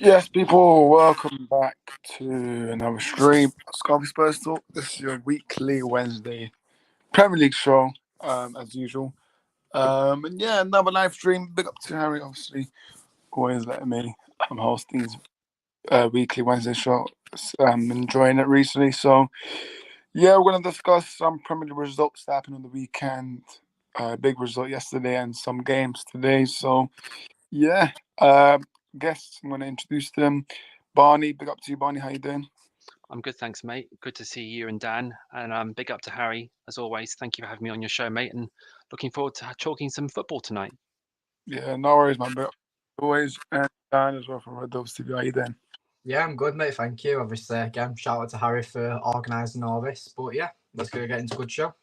Yes, people, welcome back to another stream. Scarby Spurs Talk. This is your weekly Wednesday Premier League show, as usual. And yeah, another live stream. Big up to Harry, obviously, always letting me host these weekly Wednesday show. Enjoying it recently. So, yeah, we're going to discuss some Premier League results that happened on the weekend. Big result yesterday and some games today. So, yeah, guests, I'm going to introduce them. Barney, big up to you, Barney. How you doing? I'm good, thanks, mate. Good to see you and Dan. And big up to Harry, as always. Thank you for having me on your show, mate. And looking forward to talking some football tonight. Yeah, no worries, man. But always, and Dan as well from Red Doves TV. How you doing? Yeah, I'm good, mate. Thank you. Obviously, again, shout out to Harry for organising all this. But yeah, let's go get into a good show.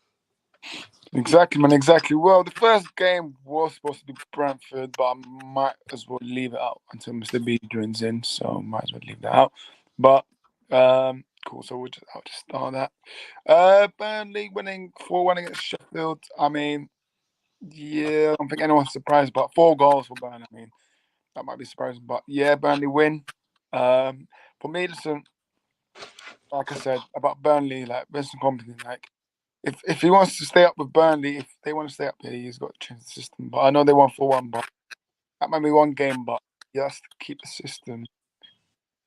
Exactly, man. Exactly. Well, the first game was supposed to be Brentford, but I might as well leave it out until Mr. B joins in. So might as well leave that out. But cool. So I'll just start that. Burnley winning 4-1 against Sheffield. I mean, yeah, I don't think anyone's surprised, but 4 goals for Burnley. I mean, that might be surprising, but yeah, Burnley win. For me, listen, like I said about Burnley, like Vincent Company, like if he wants to stay up with Burnley, if they want to stay up here, he's got to change the system. But I know they won 4-1, but that might be one game, but he has to keep the system.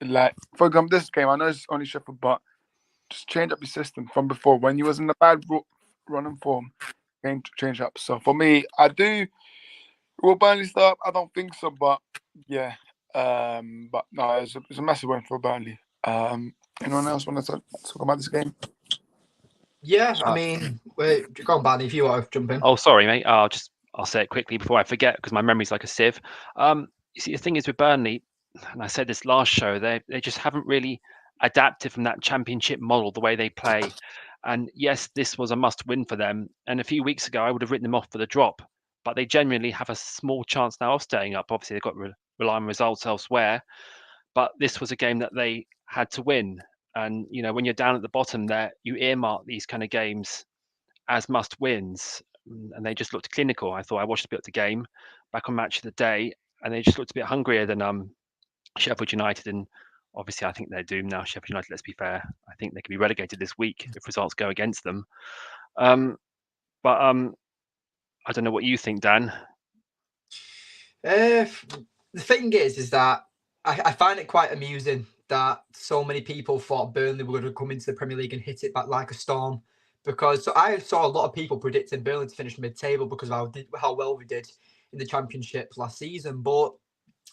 Like, for example, this game, I know it's only Sheffield, but just change up your system from before. When you was in a bad running form, change up. So for me, I do. Will Burnley start up? I don't think so, but yeah. But no, it's a massive win for Burnley. Anyone else want to talk about this game? Yeah, I mean, go on, Barney, if you want to jump in. Oh, sorry, mate. I'll say it quickly before I forget because my memory's like a sieve. You see, the thing is with Burnley, and I said this last show, they just haven't really adapted from that championship model, the way they play. And yes, this was a must win for them. And a few weeks ago, I would have written them off for the drop, but they genuinely have a small chance now of staying up. Obviously, they've got to rely on results elsewhere, but this was a game that they had to win. And when you're down at the bottom there, you earmark these kind of games as must wins, and they just looked clinical. I thought I watched a bit of the game back on Match of the Day, and they just looked a bit hungrier than Sheffield United. And obviously, I think they're doomed now. Sheffield United, let's be fair, I think they could be relegated this week if results go against them. But I don't know what you think, Dan. The thing is that I find it quite amusing that so many people thought Burnley were going to come into the Premier League and hit it back like a storm. Because I saw a lot of people predicting Burnley to finish mid-table because of how well we did in the Championship last season. But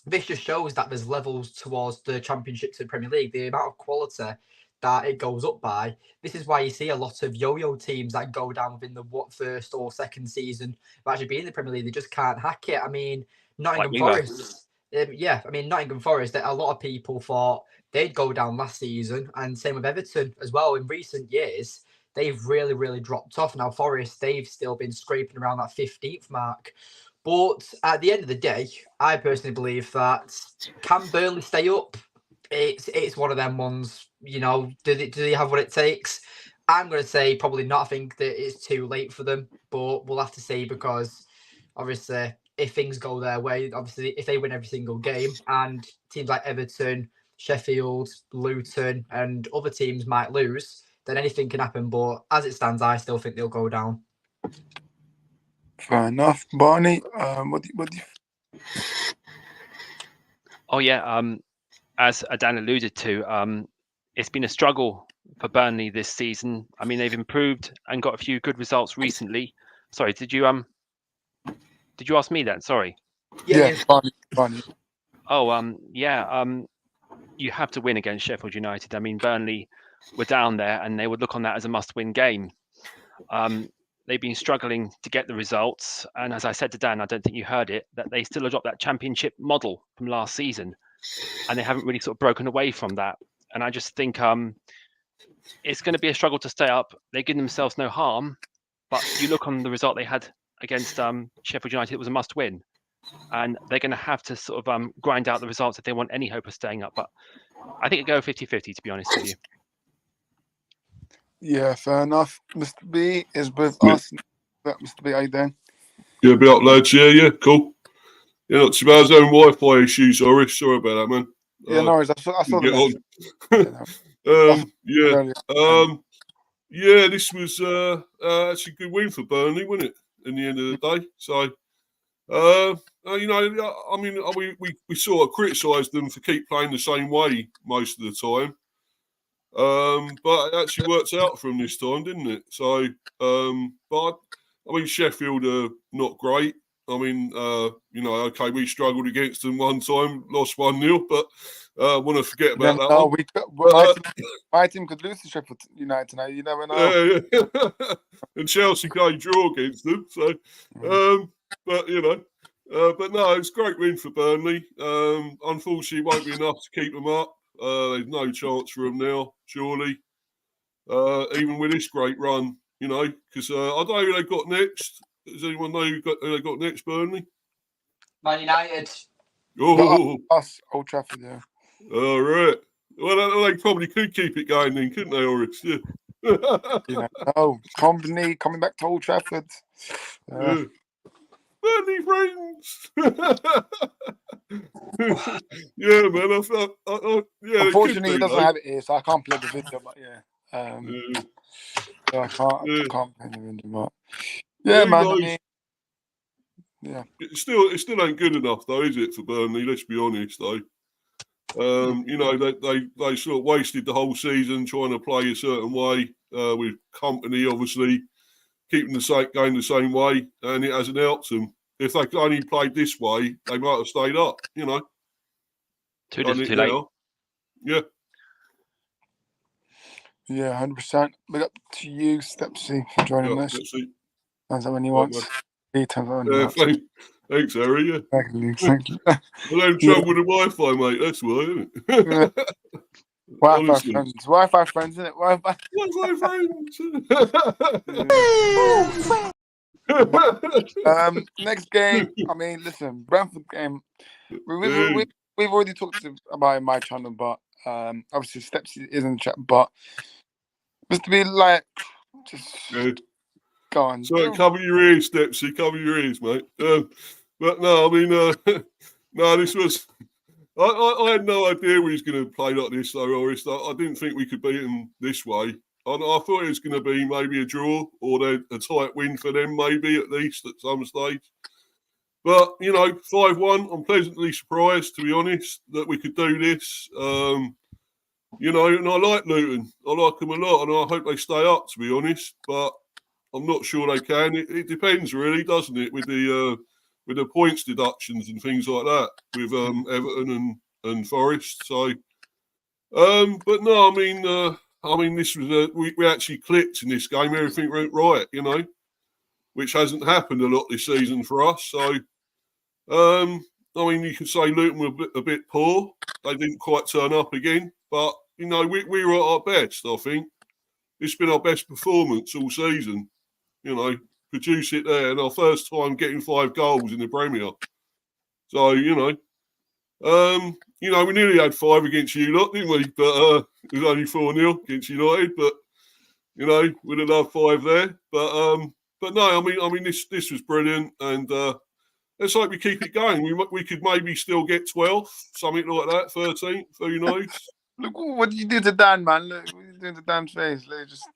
this just shows that there's levels towards the Championship to the Premier League. The amount of quality that it goes up by. This is why you see a lot of yo-yo teams that go down within the first or second season of actually being in the Premier League. They just can't hack it. I mean, Nottingham Forest. Nottingham Forest. A lot of people thought they'd go down last season, and same with Everton as well. In recent years, they've really, really dropped off. Now, Forest, they've still been scraping around that 15th mark. But at the end of the day, I personally believe that can Burnley stay up? It's one of them ones. Do they have what it takes? I'm going to say probably not. I think that it's too late for them, but we'll have to see because obviously if things go their way, obviously if they win every single game and teams like Everton, Sheffield, Luton and other teams might lose, then anything can happen. But as it stands, I still think they'll go down. Fair enough, Barney. What do you? Oh yeah. As Dan alluded to, it's been a struggle for Burnley this season. I mean, they've improved and got a few good results recently. Sorry, did you ask me that? Sorry. Yeah. Barney. Oh, yeah. You have to win against Sheffield United. I mean, Burnley were down there, and they would look on that as a must-win game. They've been struggling to get the results, and as I said to Dan, I don't think you heard it, that they still adopt that championship model from last season, and they haven't really sort of broken away from that. And I just think it's going to be a struggle to stay up. They give themselves no harm, but you look on the result they had against Sheffield United, it was a must-win. And they're going to have to sort of grind out the results if they want any hope of staying up. But I think it'd go 50-50, to be honest with you. Yeah, fair enough. Mr. B is with us. Mr. B, how you doing? Yeah, be up, lads. Yeah, cool. Yeah, not too bad. His own Wi-Fi issues, sorry about that, man. Yeah, no worries. I saw the get message. on. Yeah, Yeah, this was actually a good win for Burnley, wasn't it? In the end of the day, so you know, I mean, we sort of criticised them for keep playing the same way most of the time, but it actually worked out for them this time, didn't it? So, but I mean, Sheffield are not great. I mean, you know, okay, we struggled against them one time, lost 1-0, but I want to forget about that one. My team could lose to Sheffield United tonight. You never know. And Chelsea go draw against them. So, but you know, but no, it's a great win for Burnley. Unfortunately, it won't be enough to keep them up. There's no chance for them now, surely. Even with this great run, you know, because I don't know who they got next. Does anyone know who they got next, Burnley? Man United. Oh, us, Old Trafford, yeah. All right. Well, they probably could keep it going then, couldn't they, Orest? Yeah. Yeah. Oh, Company coming back to Old Trafford. Burnley friends. Yeah, man. Yeah. Unfortunately, he doesn't have it here, so I can't play the video. But yeah, so I can't play the video. But yeah, man. I mean, yeah. It still ain't good enough, though, is it, for Burnley? Let's be honest, though. You know, they sort of wasted the whole season trying to play a certain way with Company, obviously keeping going the same way, and it hasn't helped them. If they could only played this way, they might have stayed up. You know, too late. Yeah. Yeah, 100%. Big up to you, Stepsy, for joining us. Times when he wants. 3 times when he wants. Thanks, Harry. Yeah. Thank you. I'm having trouble with the Wi-Fi, mate. That's why, isn't it? Wi-Fi friends. Wi-Fi friends, isn't it? Wi-Fi friends. Next game. I mean, listen, Brentford game. We've already talked about it in my channel, but obviously Stepsy is in the chat. But just to be like, just go on. So cover your ears, Stepsy. Cover your ears, mate. But no, I mean, no, this was. I had no idea we was going to play like this, though, Orest. I didn't think we could beat them this way. I thought it was going to be maybe a draw or a tight win for them, maybe at least at some stage. But, you know, 5-1, I'm pleasantly surprised, to be honest, that we could do this. You know, and I like Luton. I like them a lot, and I hope they stay up, to be honest. But I'm not sure they can. It depends, really, doesn't it, with the points deductions and things like that with Everton and Forest. So, but no, I mean, this was we actually clicked in this game. Everything went right, you know, which hasn't happened a lot this season for us. So, I mean, you could say Luton were a bit poor. They didn't quite turn up again, but you know, we were at our best. I think it's been our best performance all season. You know, produce it there, and our first time getting 5 goals in the Premier. So you know, we nearly had 5 against you lot, didn't we? But it was only 4-0 against United. But you know, we'd have loved 5 there. But no, I mean, this was brilliant, and let's hope we keep it going. We could maybe still get 12th, something like that, 13th. Who knows? Look what did you do to Dan, man. Look what you doing to Dan's face. Look, just.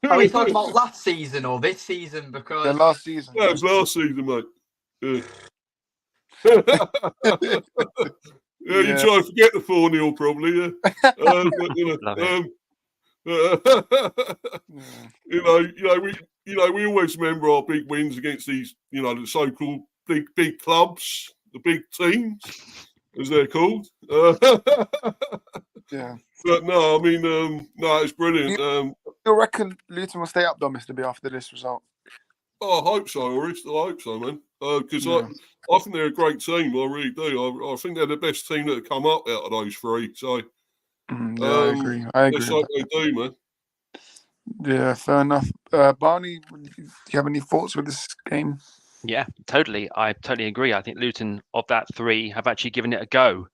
Are we talking about last season or this season? Because last season. Yeah, it was last season, mate. Yeah. Yeah, you try to forget the 4-0 probably, yeah. But, you know, we always remember our big wins against these, you know, the so-called big clubs, the big teams, as they're called. Yeah. But no, I mean, no, it's brilliant. You reckon Luton will stay up, though, Mr. B, after this result? Oh, I hope so, Orest. I hope so, man. Because I think they're a great team. I really do. I think they're the best team that have come up out of those 3. So, I agree. Let's hope they do, man. Yeah, fair enough. Barney, do you have any thoughts with this game? Yeah, totally. I totally agree. I think Luton, of that 3, have actually given it a go.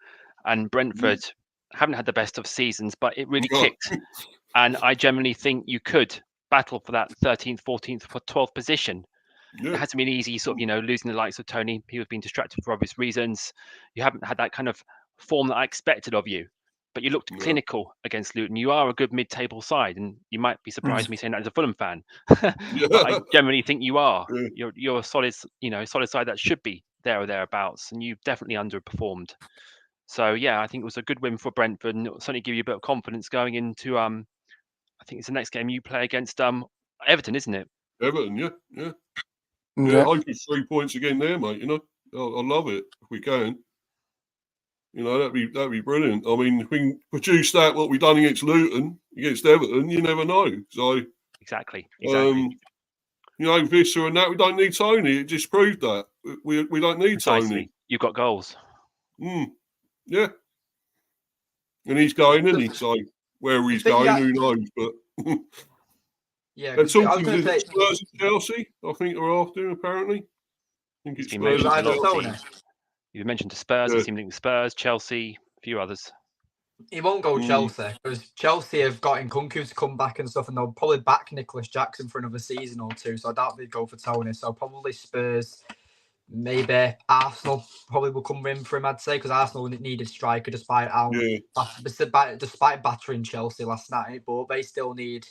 And Brentford haven't had the best of seasons, but it really kicked. And I generally think you could battle for that 13th, 14th, 12th position. It hasn't been easy, sort of, losing the likes of Tony. He was being distracted for obvious reasons. You haven't had that kind of form that I expected of you, but you looked clinical against Luton. You are a good mid-table side, and you might be surprised me saying that as a Fulham fan, but I generally think you are. You're a solid, solid side that should be there or thereabouts, and you've definitely underperformed. So yeah, I think it was a good win for Brentford, and it'll certainly give you a bit of confidence going into I think it's the next game you play against Everton, isn't it? Everton, yeah. Hopefully 3 points again there, mate. I love it if we can. That'd be brilliant. I mean, if we can produce that, what we've done against Luton, against Everton, you never know. So exactly. Visser and that, we don't need Tony. It just proved that we don't need Tony. You've got goals. Yeah, and he's going, isn't he? So where he's going, who knows? But yeah, they're talking to Spurs and Chelsea. I think they're after him, apparently. I think it's Spurs and Chelsea. You mentioned the Spurs. He seemed to think Spurs, Chelsea, a few others. He won't go Chelsea because Chelsea have got Nkunku to come back and stuff, and they'll probably back Nicholas Jackson for another season or two. So I doubt they'd go for Tony. So probably Spurs, maybe Arsenal probably will come in for him. I'd say because Arsenal needed striker despite battering Chelsea last night, but they still need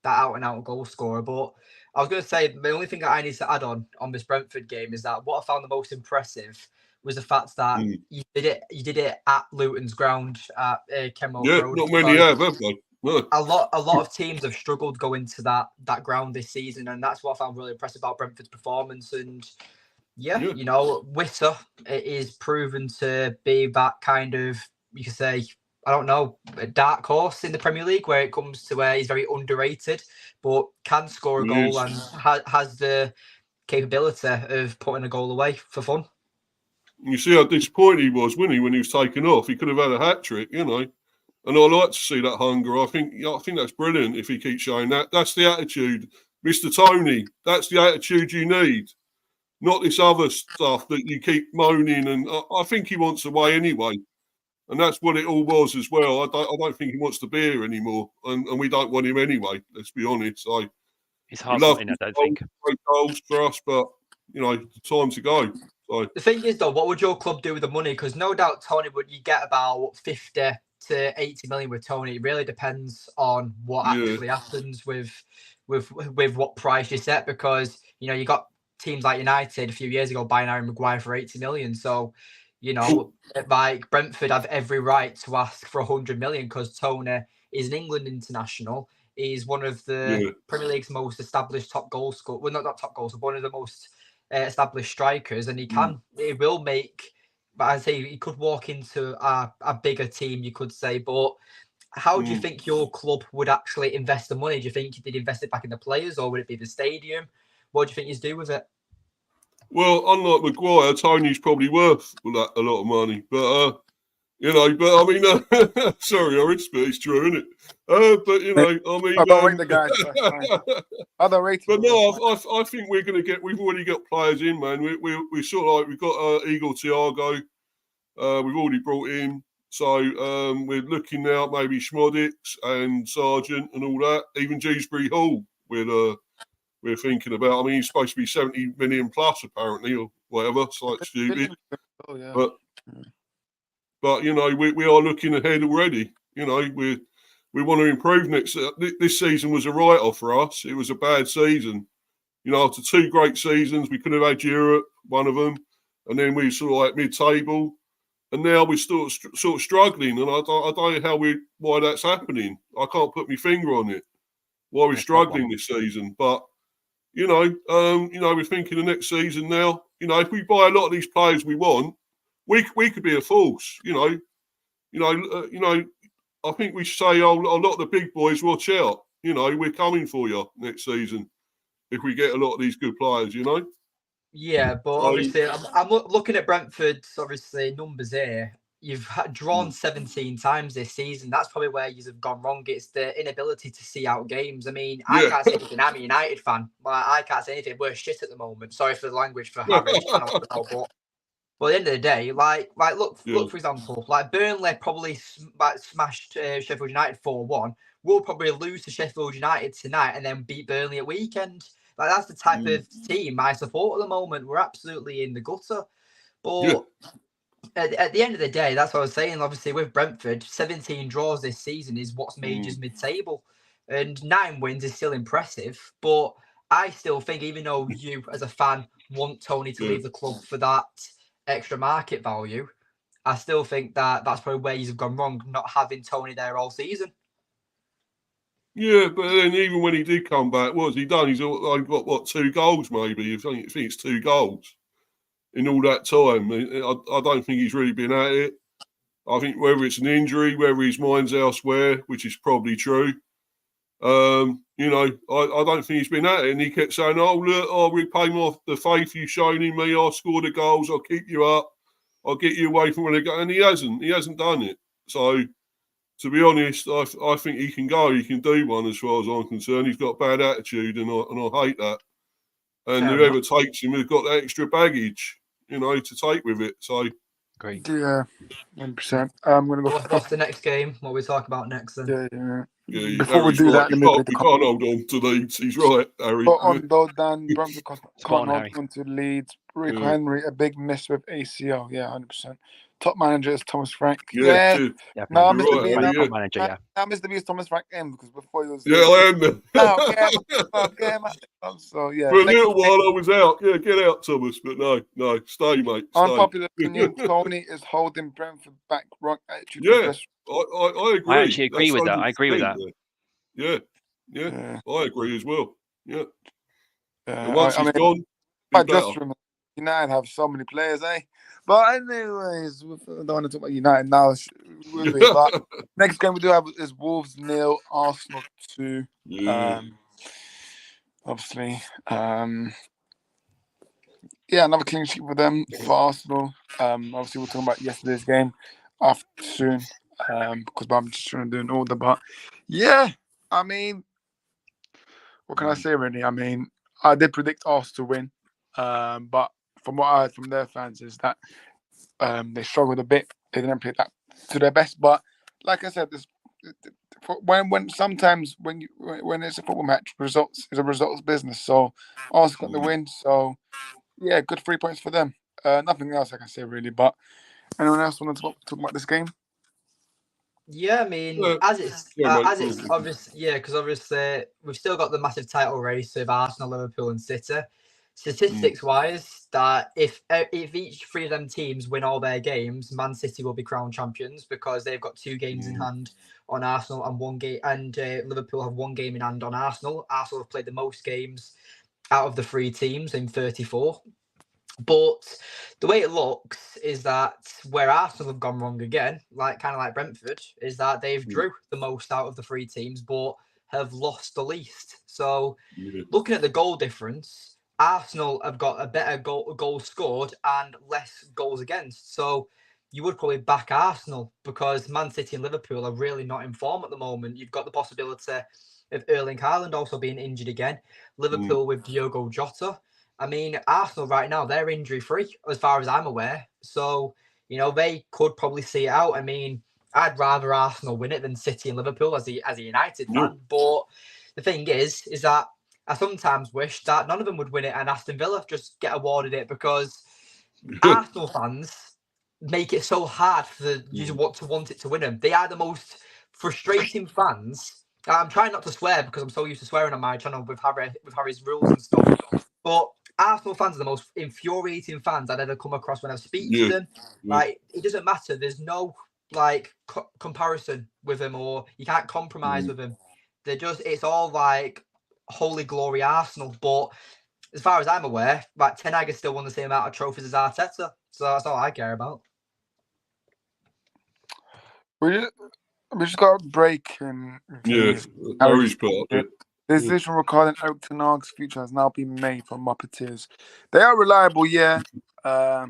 that out and out goal scorer. But I was going to say the only thing that I need to add on this Brentford game is that what I found the most impressive was the fact that you did it at Luton's ground at Kenmore Road. Not many have they? No. A lot of teams have struggled going to that ground this season, and that's what I found really impressive about Brentford's performance. And Visser is proven to be that kind of, you could say, I don't know, a dark horse in the Premier League where it comes to where he's very underrated, but can score a goal and has the capability of putting a goal away for fun. You see how disappointed he was, wasn't he, when he was taken off? He could have had a hat-trick, And I like to see that hunger. I think that's brilliant if he keeps showing that. That's the attitude. Mr. Tony, that's the attitude you need. Not this other stuff that you keep moaning. And I think he wants away anyway. And that's what it all was as well. I don't think he wants to be here anymore. And we don't want him anyway, let's be honest. His heart's not in it, I don't think. Great goals for us, but, the time to go. So. The thing is, though, what would your club do with the money? Because no doubt, Tony, you get about 50 to 80 million with Tony. It really depends on what actually happens with what price you set. Because you got teams like United a few years ago buying Harry Maguire for 80 million. So like Brentford have every right to ask for 100 million because Tony is an England international. He's one of the Premier League's most established top goal scorers. Well, not top goals, but one of the most established strikers, and he will make. But I say he could walk into a bigger team, you could say. But how do you think your club would actually invest the money? Do you think they'd invest it back in the players, or would it be the stadium? What do you think you'd do with it? Well, unlike Maguire, Tony's probably worth a lot of money. But I mean, sorry, Orest, but it's true, isn't it? But I mean, I don't rate the guys. I don't rate. But no, I think we're going to get. We've already got players in, man. We sort of like we've got Eagle Thiago. We've already brought in. So we're looking now at maybe Schmodix and Sargent and all that. Even Dewsbury Hall, we're thinking about. I mean, he's supposed to be 70 million plus apparently, or whatever. It's like stupid. Oh yeah. But we are looking ahead already. We want to improve next. This season was a write-off for us. It was a bad season. After 2 great seasons, we could have had Europe, one of them, and then we sort of like mid-table, and now we're still sort of struggling. And I don't know why that's happening. I can't put my finger on it. Why we're struggling this season, but we're thinking the next season now. If we buy a lot of these players we want. We could be a force, I think we should say, a lot of the big boys, watch out. We're coming for you next season if we get a lot of these good players. Yeah, but obviously, I'm looking at Brentford's obviously numbers here. You've drawn 17 times this season. That's probably where you've gone wrong. It's the inability to see out games. I mean, I can't say anything. I'm a United fan. I can't say anything. We're shit at the moment. Sorry for the language for Harry. But at the end of the day, look for example, like Burnley probably smashed Sheffield United 4-1. We'll probably lose to Sheffield United tonight and then beat Burnley at weekend. Like that's the type of team I support at the moment. We're absolutely in the gutter. But at the end of the day, that's what I was saying. Obviously, with Brentford, 17 draws this season is what's made us mid-table. And 9 wins is still impressive. But I still think, even though you, as a fan, want Tony to leave the club for that extra market value, I still think that that's probably where you've gone wrong, not having Tony there all season. Yeah, but then even when he did come back, what has he done? He's got, what, 2 goals maybe? I think it's 2 goals in all that time. I don't think he's really been at it. I think whether it's an injury, whether his mind's elsewhere, which is probably true, I don't think he's been at it. And he kept saying, oh, look, I'll repay the faith you've shown in me. I'll score the goals. I'll keep you up. I'll get you away from when they go. And he hasn't done it. So, to be honest, I think he can go. He can do one as far as I'm concerned. He's got bad attitude, and I hate that. And whoever takes him has got that extra baggage, to take with it. So, great. Yeah, 100%. I'm going to go. What's the next game? What we talk about next then? Yeah. Before we do that, you can't hold on to Leeds. He's right, Harry. But on though, Dan, Brentford can't hold Harry. on to Leeds. Rico Henry, a big miss with ACL. Yeah, 100%. Top manager is Thomas Frank. Yeah. No, Mr. Bean, manager, yeah. Now Mr. Bean is Thomas Frank in because before he was. Yeah, I am. So yeah. For a little while I was out. Yeah, get out, Thomas. But no, stay, mate. Stay. Unpopular opinion: Tony is holding Brentford back. Wrong attitude. Yeah, I agree. I actually agree with that. I agree with that. Yeah. I agree as well. Yeah. And once he's gone, I just remember United have so many players, eh? But anyways, we don't want to talk about United now. But next game we do have is Wolves 0, Arsenal 2. Yeah. Obviously, another clean sheet for them for Arsenal. Obviously, we're talking about yesterday's game after soon because I'm just trying to do an order. But yeah, I mean, what can I say really? I mean, I did predict Arsenal to win, but from what I heard from their fans is that they struggled a bit. They didn't play that to their best. But like I said, when sometimes when it's a football match, results is a results business. So Arsenal got the win. So yeah, good 3 points for them. Nothing else I can say really. But anyone else want to talk about this game? Yeah, I mean, as it's obvious, because obviously we've still got the massive title race of Arsenal, Liverpool, and City. Statistics-wise, that if each 3 of them teams win all their games, Man City will be crowned champions because they've got 2 games in hand on Arsenal and 1 game, and Liverpool have 1 game in hand on Arsenal. Arsenal have played the most games out of the 3 teams in 34. But the way it looks is that where Arsenal have gone wrong again, kind of like Brentford, is that they've drew the most out of the 3 teams, but have lost the least. So looking at the goal difference, Arsenal have got a better goal scored and less goals against. So you would probably back Arsenal because Man City and Liverpool are really not in form at the moment. You've got the possibility of Erling Haaland also being injured again. Liverpool with Diogo Jota. I mean, Arsenal right now, they're injury-free as far as I'm aware. So, they could probably see it out. I mean, I'd rather Arsenal win it than City and Liverpool as a United fan. But the thing is that I sometimes wish that none of them would win it and Aston Villa just get awarded it because Arsenal fans make it so hard for you to want it to win them. They are the most frustrating fans. I'm trying not to swear because I'm so used to swearing on my channel with Harry's rules and stuff. But Arsenal fans are the most infuriating fans I've ever come across when I speak to them. It doesn't matter. There's no comparison with them, or you can't compromise with them. It's all holy glory Arsenal. But as far as I'm aware, Ten Hag has still won the same amount of trophies as Arteta. So that's all I care about. We just got a break in. Harry's put up it. The decision regarding Eric Ten Hag's future has now been made from Muppeteers. They are reliable, yeah. I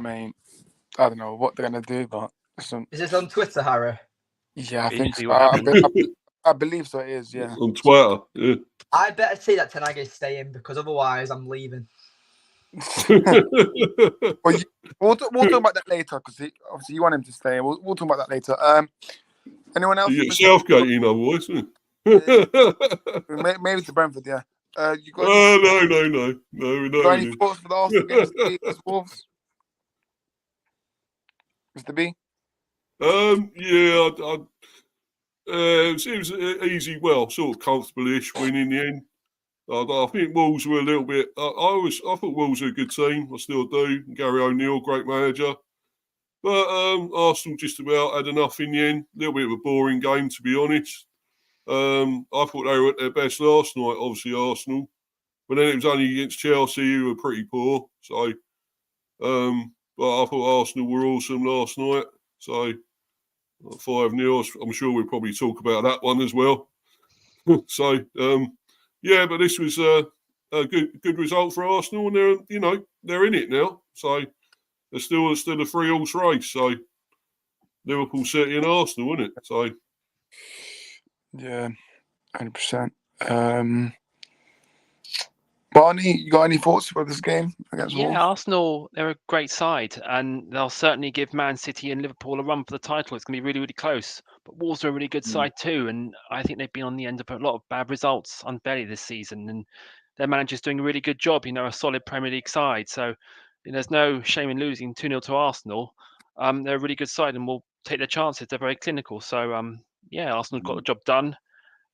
mean, I don't know what they're going to do, but... Is this on Twitter, Harry? Yeah, I think so. I believe so, it is, yeah. On Twitter, yeah. I better see that Ten Hag is staying because otherwise I'm leaving. We'll talk about that later because obviously you want him to stay. We'll talk about that later. Anyone else? Southgate, boys. Maybe to Brentford, yeah. You got any, no. got any thoughts for the Arsenal game against Wolves, Mr. B? It seems easy, well, sort of comfortable-ish win in the end. I think Wolves were a little bit. I thought Wolves were a good team. I still do. Gary O'Neill, great manager. But Arsenal just about had enough in the end. A little bit of a boring game, to be honest. I thought they were at their best last night, obviously Arsenal. But then it was only against Chelsea, who were pretty poor. So, but I thought Arsenal were awesome last night. So, 5-0. I'm sure we'll probably talk about that one as well. So, yeah, but this was a good result for Arsenal, and they're in it now. So there's still a 3-horse race. So Liverpool, City, and Arsenal, isn't it? So yeah, 100%. Barney, you got any thoughts about this game against Wolves? Yeah, Arsenal, they're a great side, and they'll certainly give Man City and Liverpool a run for the title. It's going to be really, really close. But Wolves are a really good side too, and I think they've been on the end of a lot of bad results unfairly this season, and their manager's doing a really good job, a solid Premier League side. So there's no shame in losing 2-0 to Arsenal. They're a really good side, and will take their chances. They're very clinical. So, Arsenal got the job done,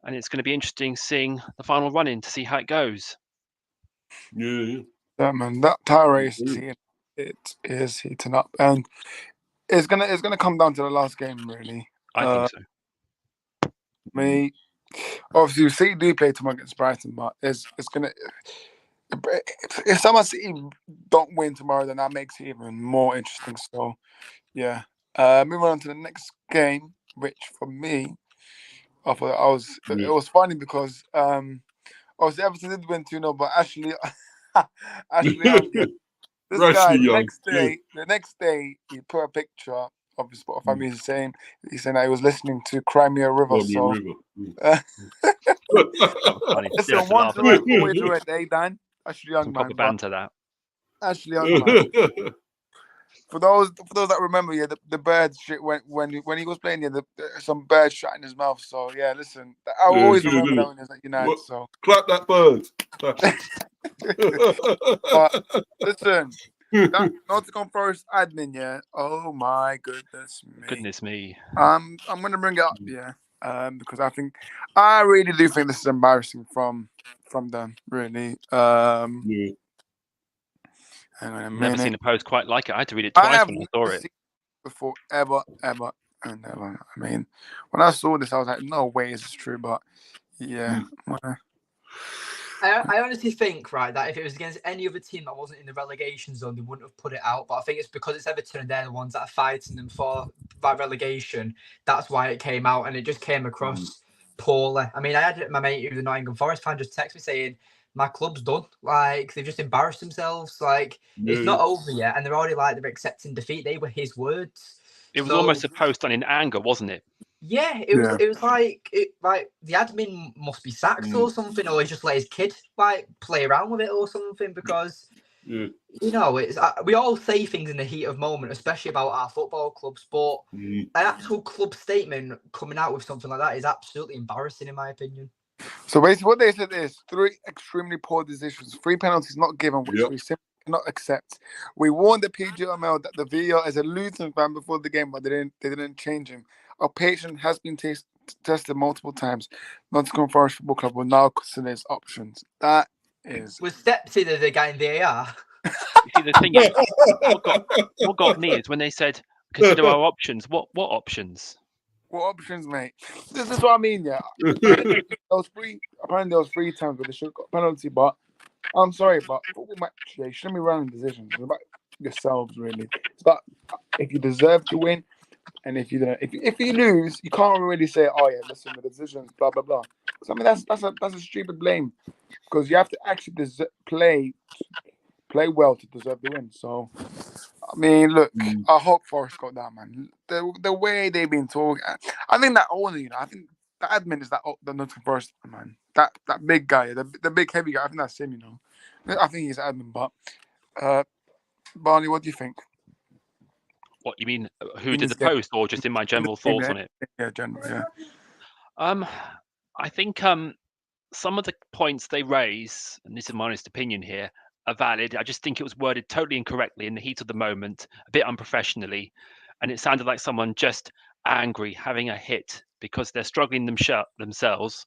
and it's going to be interesting seeing the final run-in to see how it goes. yeah. Yeah, man, that title race it is heating up, and it's gonna come down to the last game, really. I think so. Me, obviously, City do play tomorrow against Brighton, but it's gonna. If someone City don't win tomorrow, then that makes it even more interesting. So, yeah. Moving on to the next game, which for me, I thought it was funny because obviously Everton did win 2-0, but actually Young, this guy the next day he put a picture of his Spotify music saying that he was listening to Crimea River. Listen, once a right, always a red day, Dan. Actually, Young man. Proper banter that. Actually, Young man. For those that remember, the bird shit when he was playing, some bird shot in his mouth. So yeah, listen, I always remember that when he was at United. So clap that bird. But listen, that Nottingham Forest admin, yeah. Oh my goodness me. I'm gonna bring it up, because I really do think this is embarrassing from them, really. Hang on a minute. Never seen a post quite like it. I had to read it twice when I saw it. Before ever and ever. I mean, when I saw this, I was like, no way is this true, but yeah. I honestly think, right, that if it was against any other team that wasn't in the relegation zone, they wouldn't have put it out. But I think it's because it's Everton and they're the ones that are fighting them for that relegation. That's why it came out, and it just came across poorly. I mean, I had my mate who's a Nottingham Forest fan just text me saying, my club's done. Like, they've just embarrassed themselves. Like, it's not over yet, and they're already they're accepting defeat. They were his words. It was almost a post done in anger, wasn't it? Yeah, it was like the admin must be sacked or something, or he just let his kid play around with it or something, because it's we all say things in the heat of moment, especially about our football clubs, but an actual club statement coming out with something like that is absolutely embarrassing, in my opinion. So basically what they said is 3 extremely poor decisions, 3 penalties not given, which we simply cannot accept. We warned the PGML that the VAR is a Luton fan before the game, but they didn't change him. Our patient has been tested multiple times. Nottingham Forest Football Club will now consider its options. That is... Was Steps either the guy in VAR? You see, the thing is, what got me is when they said, consider our options. What options? What options, mate? This is what I mean, yeah. Apparently there was 3 times where they should have got a penalty, but I'm sorry, but football match, they shouldn't be running decisions. It's about yourselves, really. It's about if you deserve to win, and if you don't, if you lose, you can't really say, oh yeah, listen, the decisions, blah blah blah. So I mean, that's a stupid blame, because you have to actually play well to deserve the win. So I mean, look, I hope Forest got that, man. The way they've been talking, I think that only, I think the admin is the Nottingham Forest man. That big guy, the big heavy guy. I think that's him. I think he's admin. But Barney, what do you think? What you mean? Who did the post, or just in my general thoughts on it? Yeah, general. Yeah. I think some of the points they raise, and this is my honest opinion here, are valid. I just think it was worded totally incorrectly in the heat of the moment, a bit unprofessionally, and it sounded like someone just angry, having a hit because they're struggling themselves,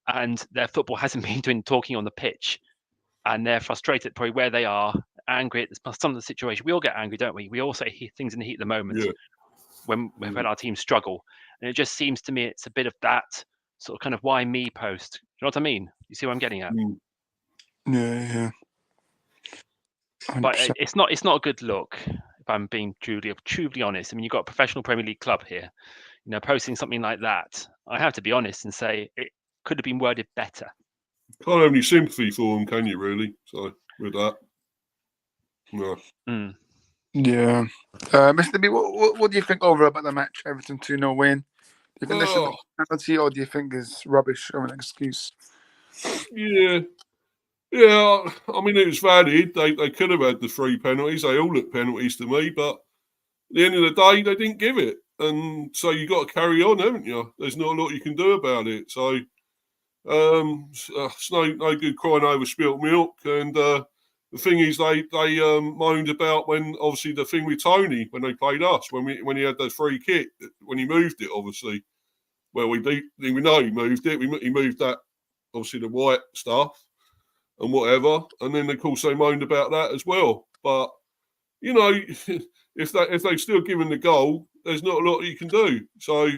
and their football hasn't been doing talking on the pitch, and they're frustrated probably where they are, angry at some of the situation. We all get angry, don't we? We all say things in the heat of the moment when we've had our team struggle, and it just seems to me it's a bit of that sort of kind of why me post. You know what I mean? You see what I'm getting at? Yeah. 100%. But it's not a good look, if I'm being truly honest. I mean, you've got a professional Premier League club here, posting something like that. I have to be honest and say it could have been worded better. Can't have any sympathy for them, can you, really? So, with that. No. Yeah. Mr. B, what do you think overall about the match? Everton 2-0 win. Do you think they should have a penalty, or do you think it's rubbish or an excuse? Yeah. I mean, it was valid. They could have had the 3 penalties. They all look penalties to me, but at the end of the day, they didn't give it. And so you got to carry on, haven't you? There's not a lot you can do about it. So it's no good crying over spilt milk. And the thing is, they moaned about when, obviously, the thing with Tony, when they played us, when he had the free kick, when he moved it, obviously. Well, we know he moved it. He moved that, obviously, the white stuff and whatever. And then, of course, they moaned about that as well. But, if they're still giving the goal, there's not a lot you can do. So,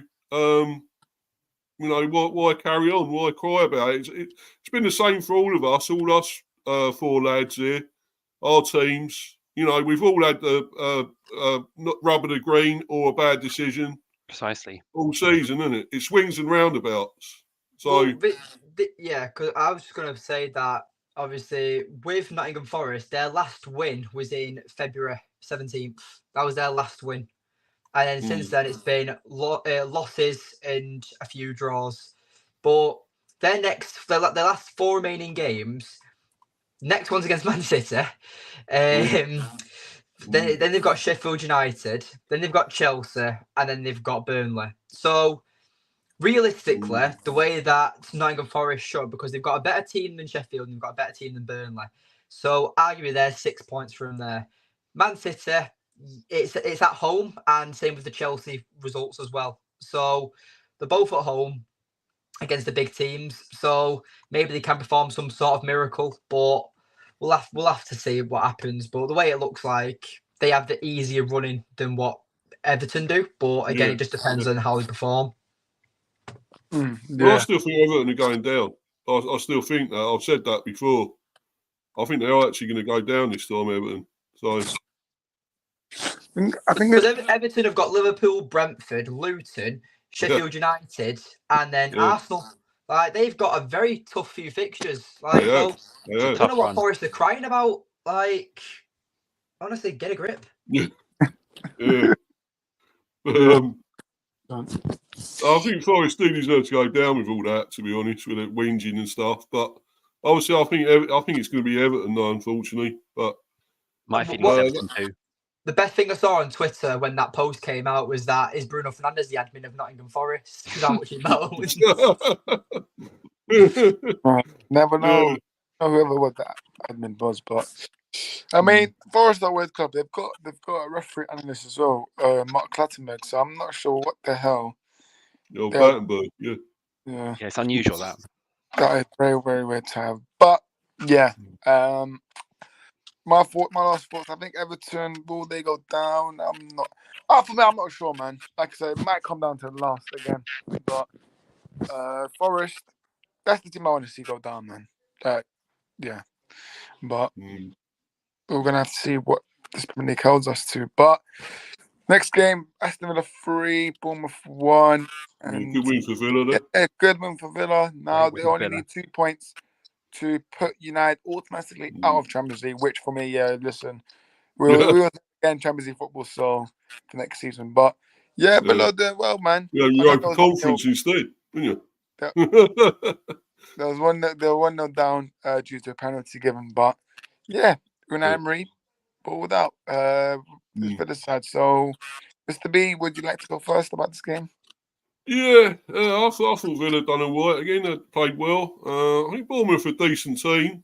why carry on? Why cry about it? It's been the same for all of us, 4 lads here, our teams. We've all had the not rubber the green or a bad decision. Precisely. All season, isn't it? It swings and roundabouts. So, because I was just going to say that, obviously, with Nottingham Forest, their last win was in February 17th. That was their last win. And then since then, it's been losses and a few draws. But their last 4 remaining games, next one's against Man City. Then they've got Sheffield United. Then they've got Chelsea. And then they've got Burnley. So, realistically, the way that Nottingham Forest should, because they've got a better team than Sheffield and they've got a better team than Burnley. So, arguably, there's 6 points from there. Man City, it's at home, and same with the Chelsea results as well. So they're both at home against the big teams. So maybe they can perform some sort of miracle, but we'll have to see what happens. But the way it looks like, they have the easier running than what Everton do. But again, it just depends on how they perform. Well, I still think Everton are going down. I still think that. I've said that before. I think they are actually going to go down this time, Everton. So I think Everton have got Liverpool, Brentford, Luton, Sheffield United, and then Arsenal. Like, they've got a very tough few fixtures. Like, I don't know what Forest are crying about. Like, honestly, get a grip. I think Forest do deserve to go down with all that, to be honest, with it whinging and stuff. But obviously, I think it's going to be Everton, though, unfortunately. But my feeling is Everton too. The best thing I saw on Twitter when that post came out was that is Bruno Fernandes the admin of Nottingham Forest? Because how much he moans. Never know whoever was that admin was, but I mean, Forest are World Cup. They've got a referee analyst as well, Mark Clattenburg. So I'm not sure what the hell. Clattenburg, yeah, it's unusual that is very, very weird to have. But yeah, my last thoughts. I think Everton, will they go down? I'm not. For me, I'm not sure, man. Like I said, it might come down to the last again. But Forest, that's the team I want to see go down, man. Yeah. But we're gonna have to see what this Premier League holds us to. But next game, Aston Villa 3, Bournemouth 1. And good win for Villa. Good win for Villa. Now they only need 2 points to put United automatically out of Champions League, which for me, listen, we will get in Champions League football for next season. But Villa doing well, man. Yeah, you open conference instead, didn't you? There was 1-0 down due to a penalty given, but Unai Emery balled out for the side. So, Mr. B, would you like to go first about this game? Yeah, I thought Villa done all right again. They played well. I think Bournemouth are a decent team.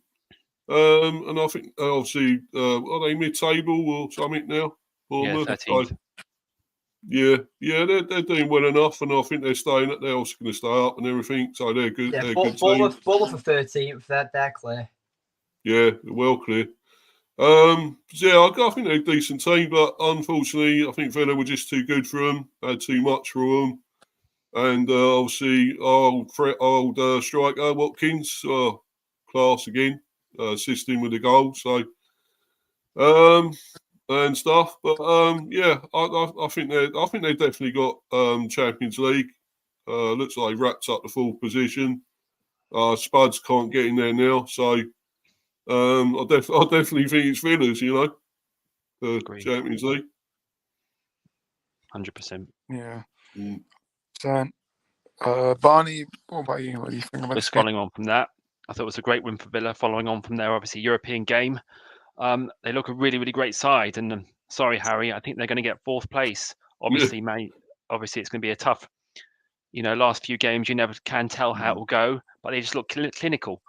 And I think, obviously, are they mid-table or something now? Yeah, Bournemouth? 13th. Yeah, they're doing well enough, and I think they're staying. They're also going to stay up and everything, so they're good. Yeah, they're a good team. Bournemouth for 13th. They're clear. Yeah, they're well clear. I think they're a decent team, but unfortunately, I think Villa were just too good for them. Had too much for them, and obviously, our old striker Watkins, class again, assisting with the goal. So, and stuff. But I think they definitely got Champions League. Looks like they wrapped up the fourth position. Spuds can't get in there now, so I definitely think it's Villa's, the Agree. Champions League. 100%. Yeah. Mm. So, Barney, what about you? What do you think about this Just game? following on from that, I thought it was a great win for Villa. Following on from their obviously European game, they look a really, really great side. And sorry, Harry, I think they're going to get fourth place. Obviously, mate. Obviously, it's going to be a tough. Last few games, you never can tell how it will go, but they just look clinical.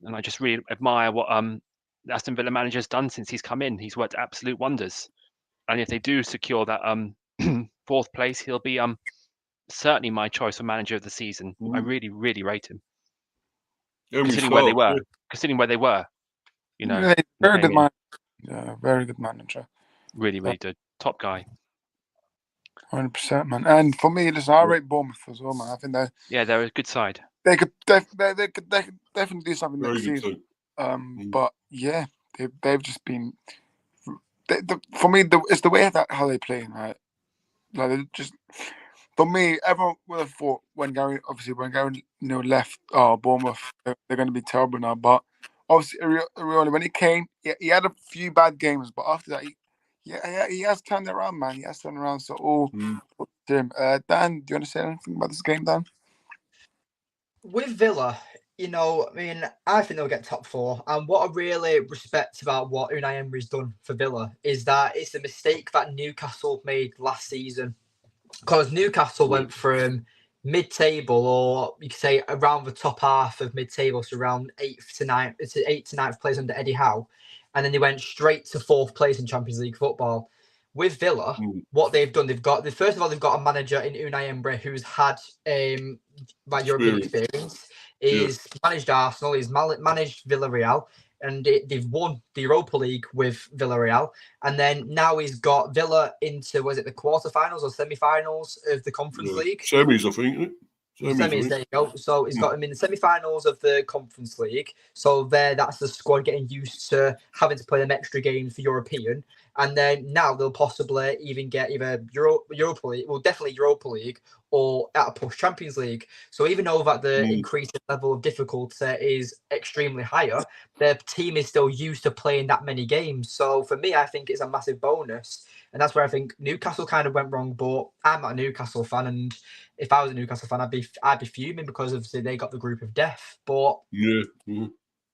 And I just really admire what the Aston Villa manager's done since he's come in. He's worked absolute wonders. And if they do secure that fourth place, he'll be certainly my choice for manager of the season. I really, really rate him. Considering where they were. Yeah, very good man. Yeah, very good manager. Really, really good. Top guy. 100%, man. And for me, listen, I rate Bournemouth as well, man. I think they're a good side. They could definitely do something Very next good season. team. But yeah, they've just been. For me, it's the way that how they play, right? Like they just. For me, everyone would have thought when Gary left, Bournemouth, they're going to be terrible now. But obviously, Irioli, when he came, he had a few bad games, but after that, he has turned it around, man. He has turned around. So all to him. Dan, do you want to say anything about this game, Dan? With Villa, I think they'll get top four. And what I really respect about what Unai Emery's done for Villa is that it's a mistake that Newcastle made last season. Because Newcastle went from mid-table, or you could say around the top half of mid-table, so around 8th to 9th place under Eddie Howe, and then they went straight to 4th place in Champions League football. With Villa, what they've done, they've got a manager in Unai Emery who's had European experience. He's managed Arsenal, he's managed Villarreal, and they've won the Europa League with Villarreal. And then now he's got Villa into, the quarterfinals or semi-finals of the Conference League? Semis, I think. Semis, there you go. So he's got him in the semi-finals of the Conference League. So that's the squad getting used to having to play them extra games for European. And then now they'll possibly even get either Europa League, well, definitely Europa League, or at a push Champions League. So even though that the increased level of difficulty is extremely higher, their team is still used to playing that many games. So for me, I think it's a massive bonus. And that's where I think Newcastle kind of went wrong. But I'm not a Newcastle fan, and if I was a Newcastle fan, I'd be fuming because obviously they got the group of death. But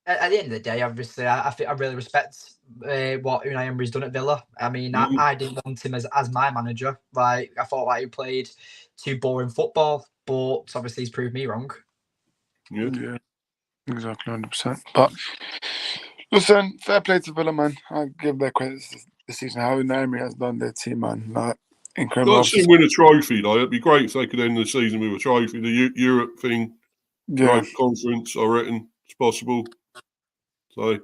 at the end of the day, obviously, I think I really respect what Unai Emery's done at Villa. I mean, I didn't want him as my manager. Like, I thought he played too boring football, but obviously he's proved me wrong. Yeah, exactly, 100%. But listen, fair play to Villa, man. I give their credit this season. How Unai Emery has done their team, man. Like, incredible. I'd see him win a trophy, though. It'd be great if they could end the season with a trophy. The Europe thing, conference, I reckon it's possible. So,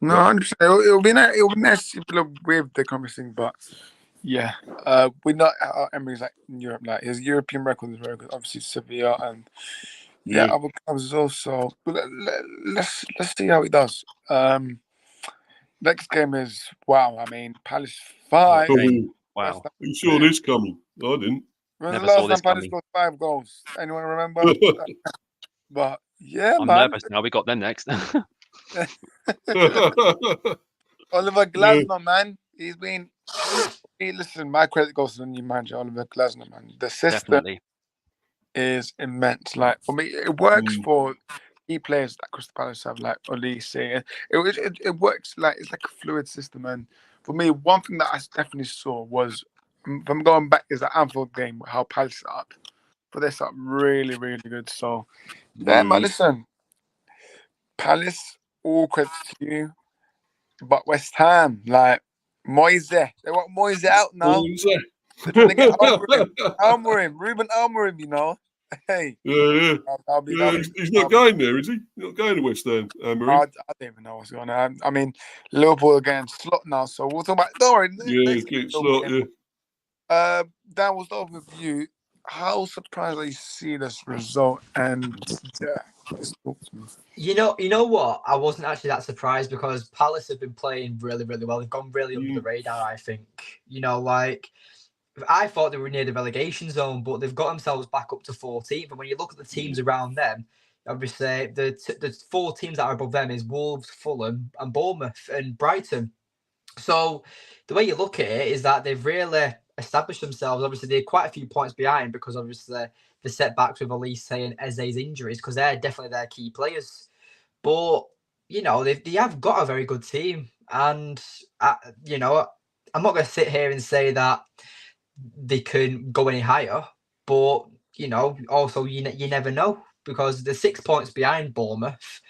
no, 100%. It'll be nice if Villa with the conference thing, but yeah, we're not. Emery's like in Europe. Like his European record is very good. Obviously, Sevilla and other clubs as well. So let's see how he does. Next game is I mean, Palace 5. Wow. You saw this coming? I didn't. When was the last time Palace got 5 goals? Anyone remember? But yeah, I'm man. nervous now. We got them next. Oliver Glasner, man. He's been. Listen, my credit goes to the new manager, Oliver Glasner, man. The system is immense. Like, for me, it works for key players that Crystal Palace have, like Olise. It works like it's like a fluid system. And for me, one thing that I definitely saw was if I'm going back, is the Anfield game, how Palace set up. But they're set up really, really good. So, yeah, man, listen. Palace, all credit to you. But West Ham, like, Moise. They want Moise out now. They're trying to get Ruben Almorim, you know. Hey. Yeah. He's not going there, is he? He's not going to West Ham. I don't even know what's going on. I mean, Liverpool are getting slot now, so we'll talk about. Don't worry. Yeah, get slot. Yeah. That was the overview. How surprised are you see this result? And just talk to me. You know what? I wasn't actually that surprised because Palace have been playing really, really well. They've gone really under the radar, I think. You know, like, I thought they were near the relegation zone, but they've got themselves back up to 14th. And when you look at the teams around them, obviously the 4 teams that are above them is Wolves, Fulham, and Bournemouth and Brighton. So the way you look at it is that they've really established themselves. Obviously, they're quite a few points behind because obviously the setbacks with Elise and Eze's injuries, because they're definitely their key players. But, you know, they have got a very good team. And, you know, I'm not going to sit here and say that they can go any higher. But, you know, also you never know because they're 6 points behind Bournemouth.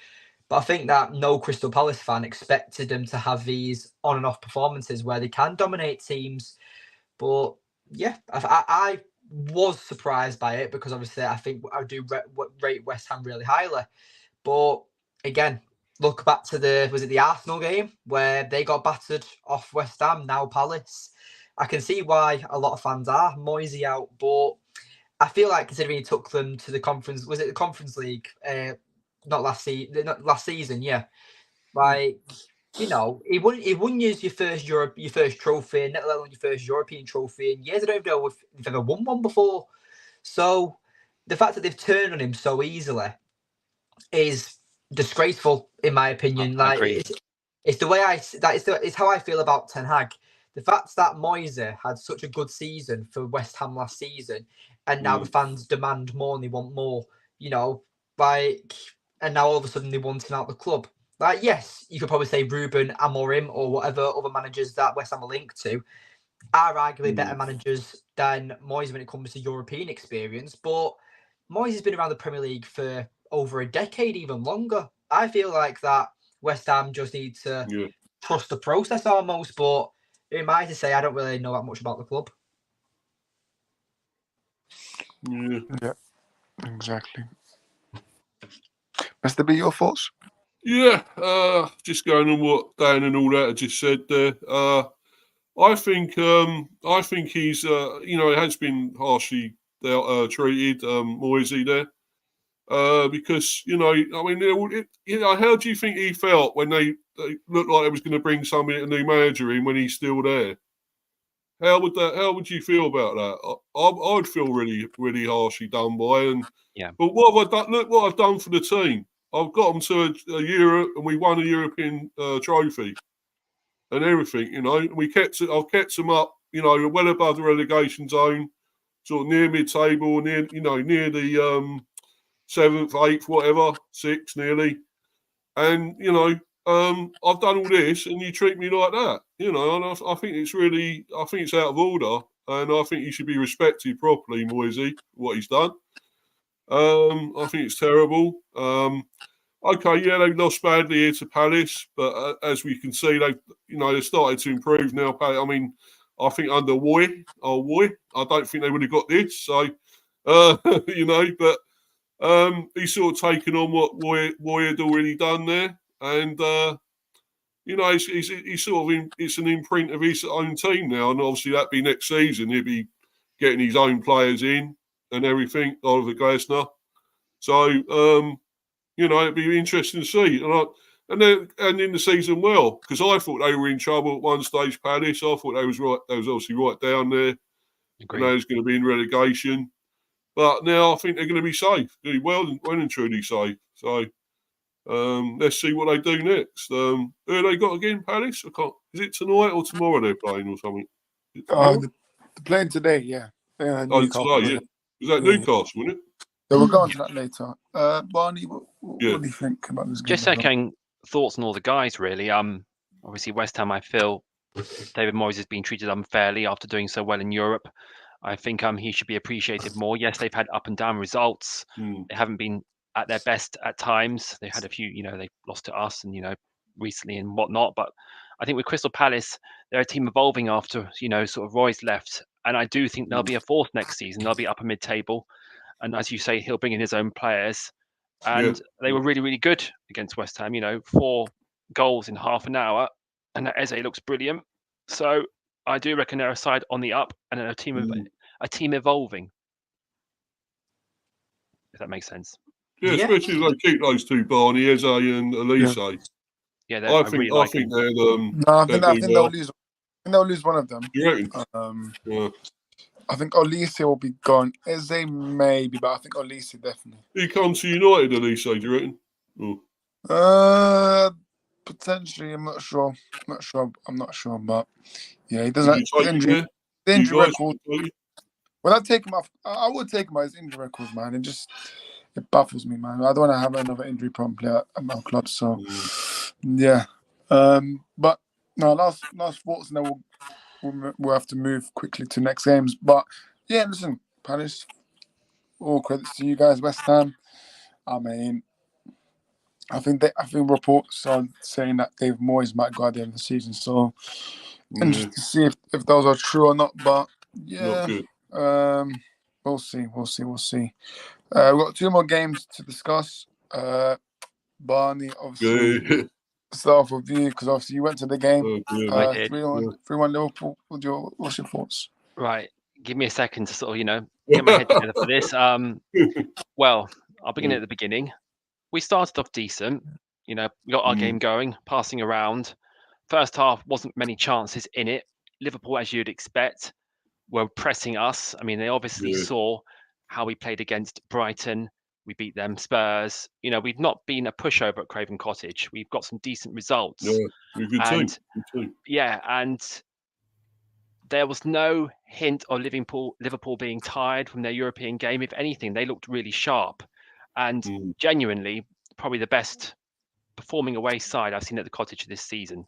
But I think that no Crystal Palace fan expected them to have these on and off performances where they can dominate teams. But yeah, I was surprised by it because obviously I think I do rate West Ham really highly. But again, look back to the Arsenal game where they got battered off West Ham, now Palace. I can see why a lot of fans are Moisey out, but I feel like considering he took them to the conference, was it the Conference League? Not last season, yeah. Like, you know, he wouldn't use your first trophy, let alone your first European trophy in years. I don't even know if they've ever won one before. So the fact that they've turned on him so easily is disgraceful, in my opinion. Like, it's the way it's how I feel about Ten Hag. The fact that Moise had such a good season for West Ham last season, and now the fans demand more and they want more. You know, like. And now all of a sudden they want him out the club. Like, yes, you could probably say Ruben Amorim or whatever other managers that West Ham are linked to are arguably better managers than Moyes when it comes to European experience. But Moyes has been around the Premier League for over a decade, even longer. I feel like that West Ham just need to trust the process almost. But who am I to say I don't really know that much about the club? Yeah, exactly. Mr. B, your thoughts? Yeah, just going on what Dan and all that I just said there. I think he's he has been harshly treated, Moisey there, because how do you think he felt when they looked like they was going to bring a new manager in when he's still there? How would you feel about that? I'd feel really, really harshly done by. And but what have I done? Look what I've done for the team. I've got them to a Euro, and we won a European trophy, and everything. You know, I've kept them up. You know, well above the relegation zone, sort of near mid-table, near the 7th, 8th, whatever, 6th nearly. And I've done all this, and you treat me like that. You know, and I think it's out of order, and I think he should be respected properly, Moisey, what he's done. I think it's terrible. Okay, they lost badly here to Palace, but as we can see, they've started to improve now. I mean, I think under Woy, I don't think they would have got this. So, but he's sort of taken on what Woy had already done there, and he's sort of it's an imprint of his own team now, and obviously that'd be next season. He'll be getting his own players in and everything, Oliver Glasner. So, it'd be interesting to see. And in the season, because I thought they were in trouble at one stage, Palace. I thought they was obviously right down there. Agreed. And they was going to be in relegation. But now I think they're going to be safe. Well and truly safe. So, let's see what they do next. Who have they got again, Palace? Is it tonight or tomorrow they're playing or something? They're playing today, yeah. Today, yeah. Was that Newcastle, wasn't it? So we'll go on to that later. Barney, what do you think about this game? Just echoing thoughts on all the guys, really. Obviously, West Ham, I feel, David Moyes has been treated unfairly after doing so well in Europe. I think he should be appreciated more. Yes, they've had up and down results. They haven't been at their best at times. They had a few, they lost to us and, recently and whatnot. But I think with Crystal Palace, they're a team evolving after, sort of Roy's left. And I do think they'll be a fourth next season. They'll be upper mid-table. And as you say, he'll bring in his own players. And they were really, really good against West Ham, 4 goals in half an hour. And Eze looks brilliant. So I do reckon they're a side on the up and a team evolving. If that makes sense. Yeah, especially if they keep those two, Barney, Eze and Elise. Yeah, I think they're No, I think they'll lose. They'll lose one of them. You reckon? I think Olise will be gone. Eze maybe, but I think Olise definitely. He comes to United, Elise, do you reckon? Potentially, I'm not sure. I'm not sure, but yeah, he doesn't. The injury record. When I take him off, I would take him out his injury records, man. It baffles me, man. I don't want to have another injury problem player at my club. So yeah, but no, last thoughts, and then we'll have to move quickly to next games. But yeah, listen, Palace, all credits to you guys, West Ham. I mean, I think reports are saying that David Moyes might go at the end of the season. So interesting to see if those are true or not. But yeah, we'll see. We've got 2 more games to discuss. Barney, obviously, start off with you because obviously you went to the game. 3-1 Liverpool. What's your thoughts? Right. Give me a second to sort of, get my head together for this. Well, I'll begin at the beginning. We started off decent. We got our game going, passing around. First half wasn't many chances in it. Liverpool, as you'd expect, were pressing us. I mean, they obviously saw how we played against Brighton. We beat them. Spurs. We've not been a pushover at Craven Cottage. We've got some decent results. Yeah, we're good team. Yeah, and there was no hint of Liverpool being tired from their European game. If anything, they looked really sharp and genuinely probably the best performing away side I've seen at the Cottage this season.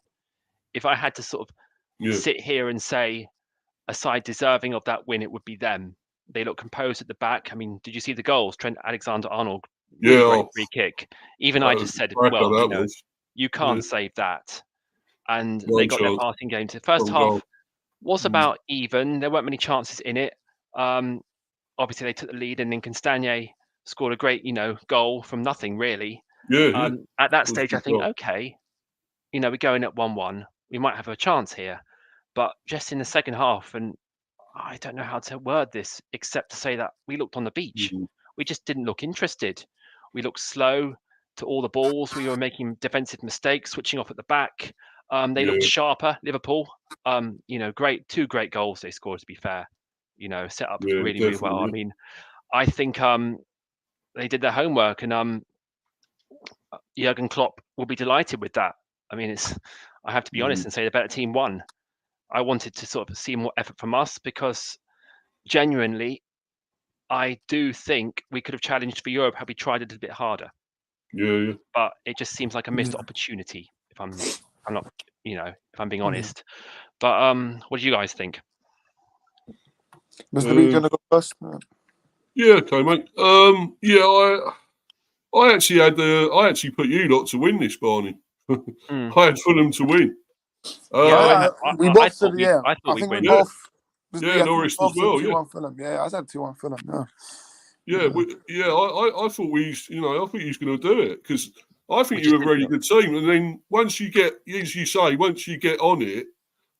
If I had to sort of sit here and say a side deserving of that win, it would be them. They look composed at the back. I mean, did you see the goals? Trent Alexander-Arnold, great free kick. Even I just said, well, you can't save that. And they got their passing game to the first half. Was about even. There weren't many chances in it. Obviously, they took the lead, and then Castagne scored a great, goal from nothing, really. At that stage, I think, okay, we're going at 1-1. We might have a chance here. But just in the second half, and I don't know how to word this, except to say that we looked on the beach. We just didn't look interested. We looked slow to all the balls. We were making defensive mistakes, switching off at the back. They looked sharper, Liverpool. Two great goals they scored, to be fair. Set up really well. I mean, I think they did their homework, and Jurgen Klopp will be delighted with that. I mean, I have to be honest and say the better team won. I wanted to sort of see more effort from us because genuinely, I do think we could have challenged for Europe had we tried a little bit harder. Yeah. But it just seems like a missed opportunity. If I'm not, if I'm being honest. But what do you guys think? Mr. B, gonna go first? Yeah, okay, mate. I actually put you lot to win this, Barney. I had Fulham to win. We both said, I think we both. Orest as well. 2-1 Fulham. Yeah, I said 2-1 Fulham. I thought we was going to do it because I think you're a really good team. And then once you get, as you say, once you get on it,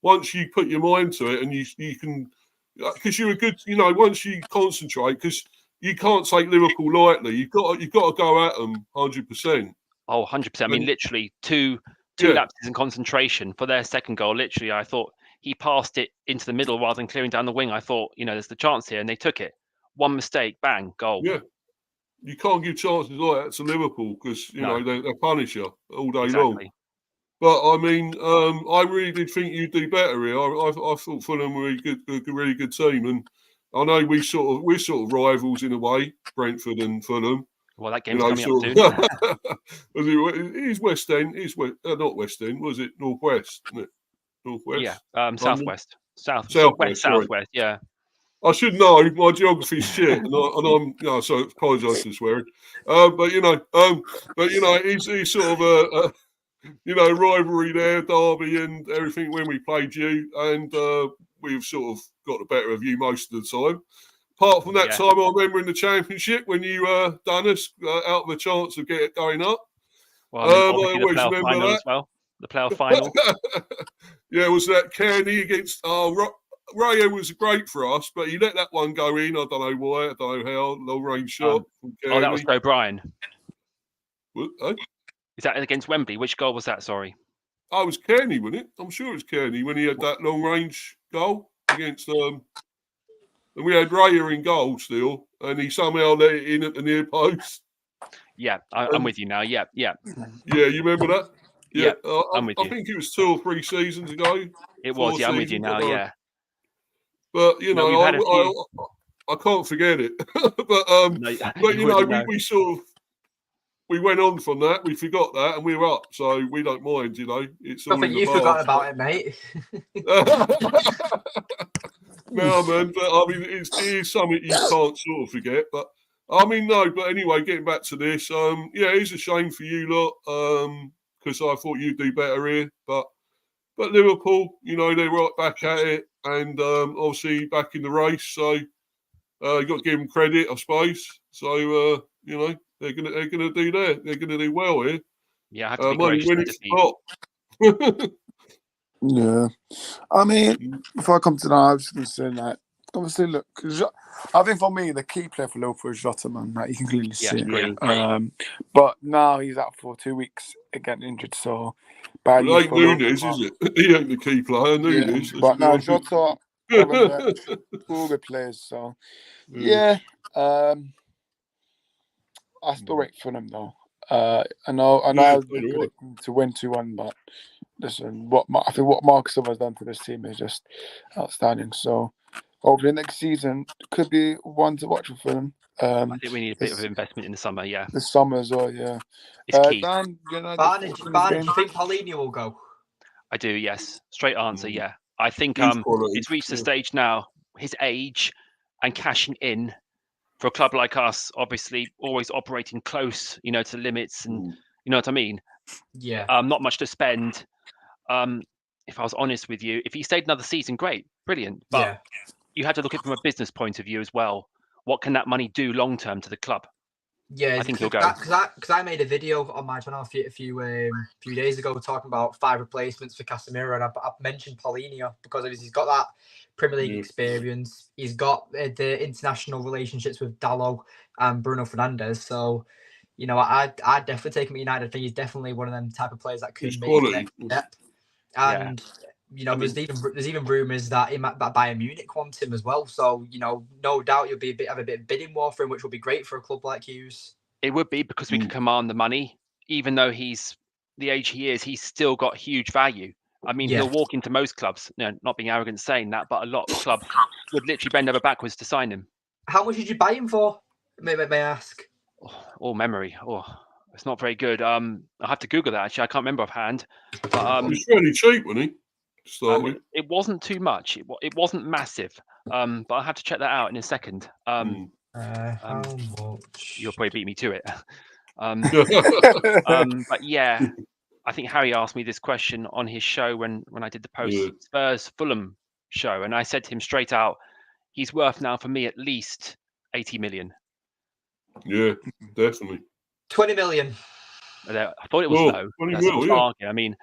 once you put your mind to it, and you can, because you're a good, once you concentrate, because you can't take Liverpool lightly. You've got to go at them 100%. Oh, 100%. I mean, literally two lapses in concentration for their second goal. Literally, I thought he passed it into the middle rather than clearing down the wing. I thought, there's the chance here, and they took it. One mistake, bang, goal. Yeah, you can't give chances like that to Liverpool because they punish you all day long. But I mean, I really did think you'd do better here. I thought Fulham were a really good team, and I know we're sort of rivals in a way, Brentford and Fulham. Well, that game's coming up soon. It is West End. It's not West End. Was it Northwest? Isn't it? Northwest? Yeah, southwest, Southwest, sorry. southwest. Yeah. I should know. My geography's shit, and I'm so apologise for swearing. But it's sort of a rivalry there, Derby and everything when we played you, and we've sort of got the better of you most of the time. Apart from that time, I remember in the Championship when you done us out of a chance of going up. Well, I always the remember final that. as well. The playoff final. Yeah, was that Kearney against Rayo was great for us, but he let that one go in. I don't know why. I don't know how. Long range shot. From Kearney. That was O'Brien. What, eh? Is that against Wembley? Which goal was that? Sorry. Oh, it was Kearney, wasn't it? I'm sure it was Kearney when he had that long range goal against and we had Rayo in goal still, and he somehow let it in at the near post. Yeah, I'm with you now. Yeah. Yeah, you remember that? Yeah, I'm with you. I think it was 2 or 3 seasons ago. It was. Yeah, I'm with you now. Yeah. But I can't forget it. But we sort of we went on from that. We forgot that, and we were up, so we don't mind. It's all in the past. Forgot about it, mate. No, man, but I mean, it is something you can't sort of forget. But I mean, no, but anyway, getting back to this, it's a shame for you lot, because I thought you'd do better here. But Liverpool, they're right back at it, and obviously back in the race. So you got to give them credit, I suppose. So they're gonna do that. They're gonna do well here. Yeah, I have to be gracious. Yeah, I mean, before I come to that, I was just going to say that. Obviously, look, I think for me, the key player for Liverpool is Jota, man. Like, you can clearly see it. But now he's out for 2 weeks, getting injured. So, bad news for Nunes, is it? He ain't the key player, Nunes. Yeah, but now Jota, all the players. So, I still wait for them though. I know I was predicting to win 2-1, but listen, I think what Marcus has done to this team is just outstanding. So hopefully next season could be one to watch for them. I think we need a bit of investment in the summer. Yeah, the summer as well. Yeah, it's key. Dan, do you think Paulinho will go? I do. Yes, straight answer. Yeah, I think it's reached the stage now. His age and cashing in. For a club like us, obviously always operating close, to limits, and you know what I mean. Yeah. Not much to spend. If I was honest with you, if he stayed another season, great, brilliant. But you had to look at it from a business point of view as well. What can that money do long term to the club? Yeah, I think he'll go. Because I made a video on my channel a few days ago talking about 5 replacements for Casemiro, and I mentioned Paulinho because obviously he's got that Premier League experience. He's got the international relationships with Dalot and Bruno Fernandes. So, I'd definitely take him at United. I think he's definitely one of them type of players that could make the next step. And there's even rumours that Bayern Munich wants him as well. So no doubt you'll have a bit of bidding war for him, which will be great for a club like Hughes. It would be because we can command the money, even though he's the age he is. He's still got huge value. I mean, he'll walk into most clubs. Not being arrogant saying that, but a lot of clubs would literally bend over backwards to sign him. How much did you buy him for? May I ask? Memory. It's not very good. I have to Google that actually. I can't remember offhand. But he's fairly cheap, wasn't he? It wasn't too much. It wasn't massive. But I'll have to check that out in a second. How much? You'll probably beat me to it. But yeah, I think Harry asked me this question on his show when I did the post Spurs Fulham show, and I said to him straight out, he's worth now for me at least 80 million. Yeah, definitely. 20 million. I thought it was low. That's a bargain. I mean,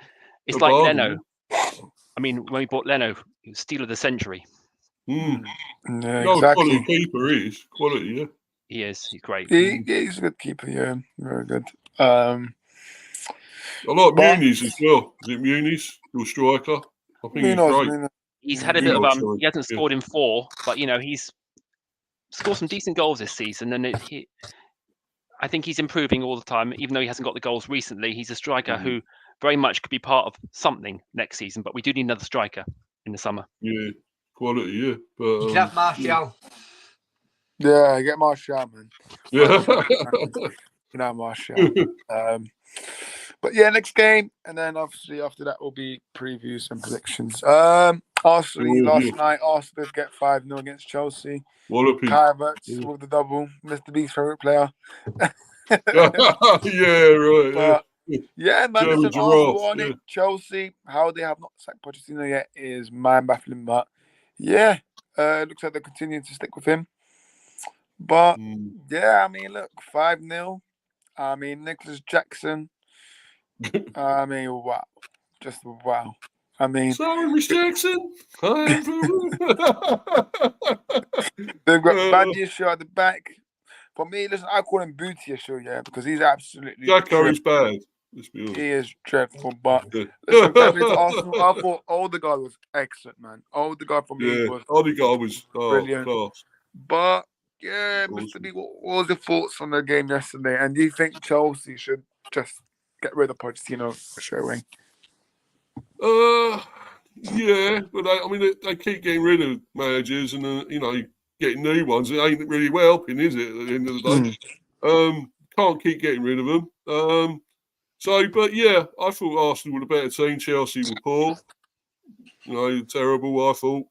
it's like Leno. I mean, when we bought Leno, he was steal of the century. Yeah, exactly. Quality keeper is quality. Yeah, he is. He's great. He's a good keeper. Yeah, very good. I like Muniz as well. Is it Muniz, your striker? I think he's great. He's had a bit of he hasn't scored in 4, but he's scored some decent goals this season, and I think he's improving all the time. Even though he hasn't got the goals recently, he's a striker who very much could be part of something next season. But we do need another striker in the summer. Yeah, quality. Yeah, but you can have Martial. Yeah, get Martial, man. Yeah, Martial. But yeah, next game, and then obviously after that will be previews and predictions. Arsenal last night, Arsenal did get 5-0 against Chelsea. Kai Havertz with the double, Mr. B's favourite player. Yeah, right. But yeah, man, German listen, Arsenal giraffe, on it. Chelsea, how they have not sacked Pochettino yet is mind-baffling. But yeah, looks like they're continuing to stick with him. But yeah, I mean, look, 5-0. I mean, Nicholas Jackson. I mean, wow. Just wow. I mean, sorry, Miss Jackson. they've got Badiashile at the back. For me, listen, I call him Booty-Ashile, yeah, because he's absolutely Jacko is bad. He is dreadful, but listen, compared to Arsenal, I thought Odegaard was excellent, man. Odegaard for me was brilliant. Class. But yeah, Mr. B, what was your thoughts on the game yesterday? And do you think Chelsea should just get rid of Pochettino straight away? Yeah, but they keep getting rid of managers and getting new ones. It ain't really helping, is it? At the end of the day, can't keep getting rid of them. But yeah, I thought Arsenal were the better team. Chelsea were poor. Terrible. I thought.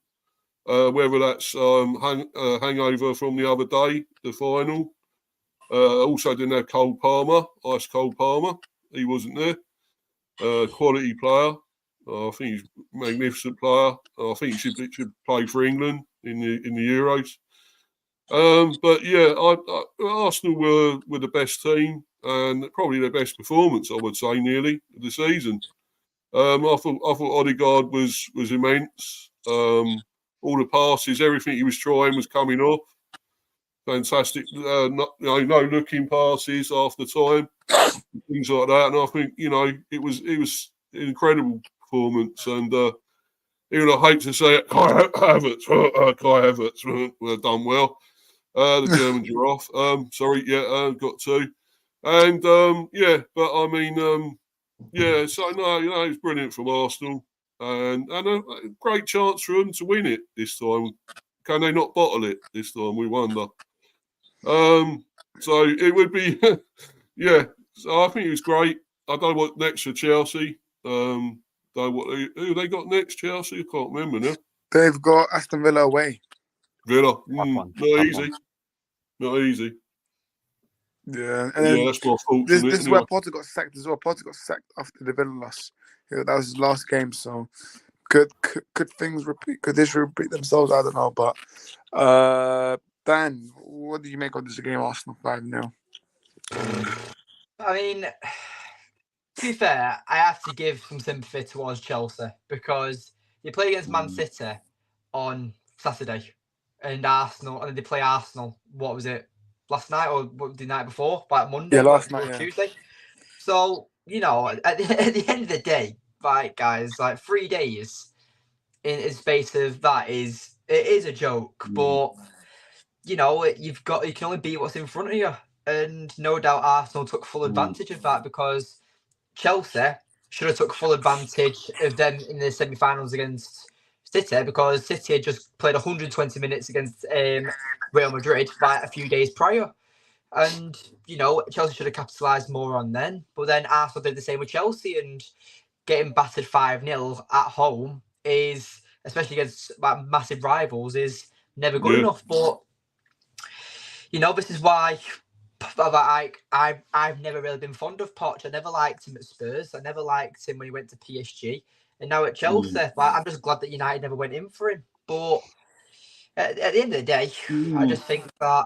Whether that's hangover from the other day, the final. Also didn't have ice cold Palmer. He wasn't there. Quality player. I think he's a magnificent player. I think he should play for England in the Euros. But yeah, Arsenal were the best team and probably their best performance, I would say, nearly of the season. I thought Odegaard was immense. All the passes, everything he was trying was coming off. Fantastic. No looking passes after time, things like that. And I think it was an incredible performance. And even I hate to say it, Kai Havertz were done well. The German giraffe. Got two. And but I mean, so no, it's brilliant from Arsenal. And a great chance for them to win it this time. Can they not bottle it this time? We wonder. So it would be, So I think it was great. I don't know what next for Chelsea. Who they got next? Chelsea? I can't remember now. They've got Aston Villa away. Villa, not easy. Yeah, and then that's my fault. This is where Potter got sacked as well. Potter got sacked after the Villa loss. Yeah, that was his last game. So could things repeat? Could this repeat themselves? I don't know. But Dan, what did you make of this game? Arsenal 5-0. I mean, to be fair, I have to give some sympathy towards Chelsea because they play against Man City on Saturday, and they play Arsenal. What was it? Last night or the night before? Like Monday? Yeah, last night. Tuesday. So at the end of the day, right, guys, like 3 days in space of that is a joke, but you can only beat what's in front of you, and no doubt Arsenal took full advantage of that because Chelsea should have took full advantage of them in the semi-finals against City because City had just played 120 minutes against Real Madrid a few days prior. And, Chelsea should have capitalised more on then. But then Arsenal did the same with Chelsea, and getting battered 5-0 at home is, especially against massive rivals, is never good enough. But, this is why I've never really been fond of Poch. I never liked him at Spurs. I never liked him when he went to PSG. And now at Chelsea, I'm just glad that United never went in for him. But at the end of the day, I just think that,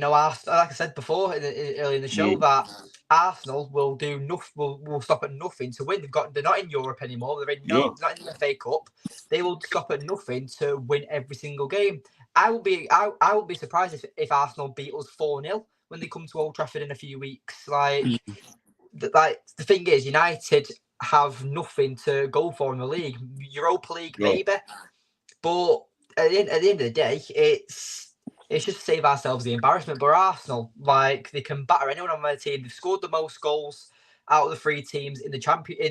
Arsenal, like I said before earlier in the show, that Arsenal will do will stop at nothing to win. They're not in Europe anymore. They're not in the FA Cup. They will stop at nothing to win every single game. I will be surprised if Arsenal beat us 4-0 when they come to Old Trafford in a few weeks. The thing is, United have nothing to go for in the league. Europa League, maybe. But at the end of the day, it's just to save ourselves the embarrassment. But Arsenal, they can batter anyone on their team. They've scored the most goals out of the three teams in the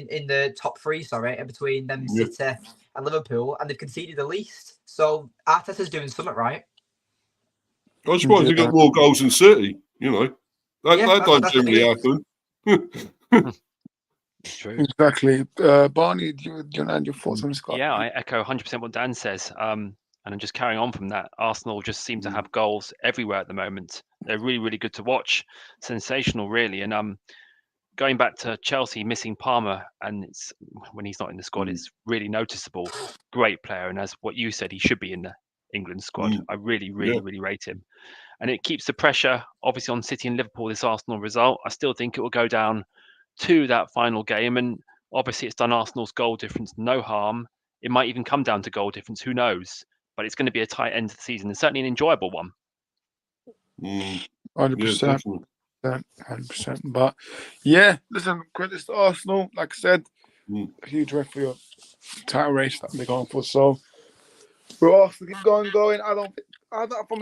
in the top three, between them, City and Liverpool, and they've conceded the least. So Arteta's doing something right. I'm surprised they got more goals than City. That don't generally happen. True. Exactly. Barney, do you want to add your thoughts on this guy? Yeah, I echo 100% what Dan says. And I'm just carrying on from that. Arsenal just seem to have goals everywhere at the moment. They're really, really good to watch. Sensational, really. And going back to Chelsea missing Palmer, and it's when he's not in the squad, it's really noticeable. Great player, and as what you said, he should be in the England squad. I really, really, really rate him. And it keeps the pressure, obviously, on City and Liverpool, this Arsenal result. I still think it will go down to that final game. And obviously, it's done Arsenal's goal difference no harm. It might even come down to goal difference. Who knows? But it's going to be a tight end of the season and certainly an enjoyable one. 100%. 100%. But yeah, listen, credits to Arsenal. Like I said, a huge win for your title race that they're going for. So we're off to keep going. For me,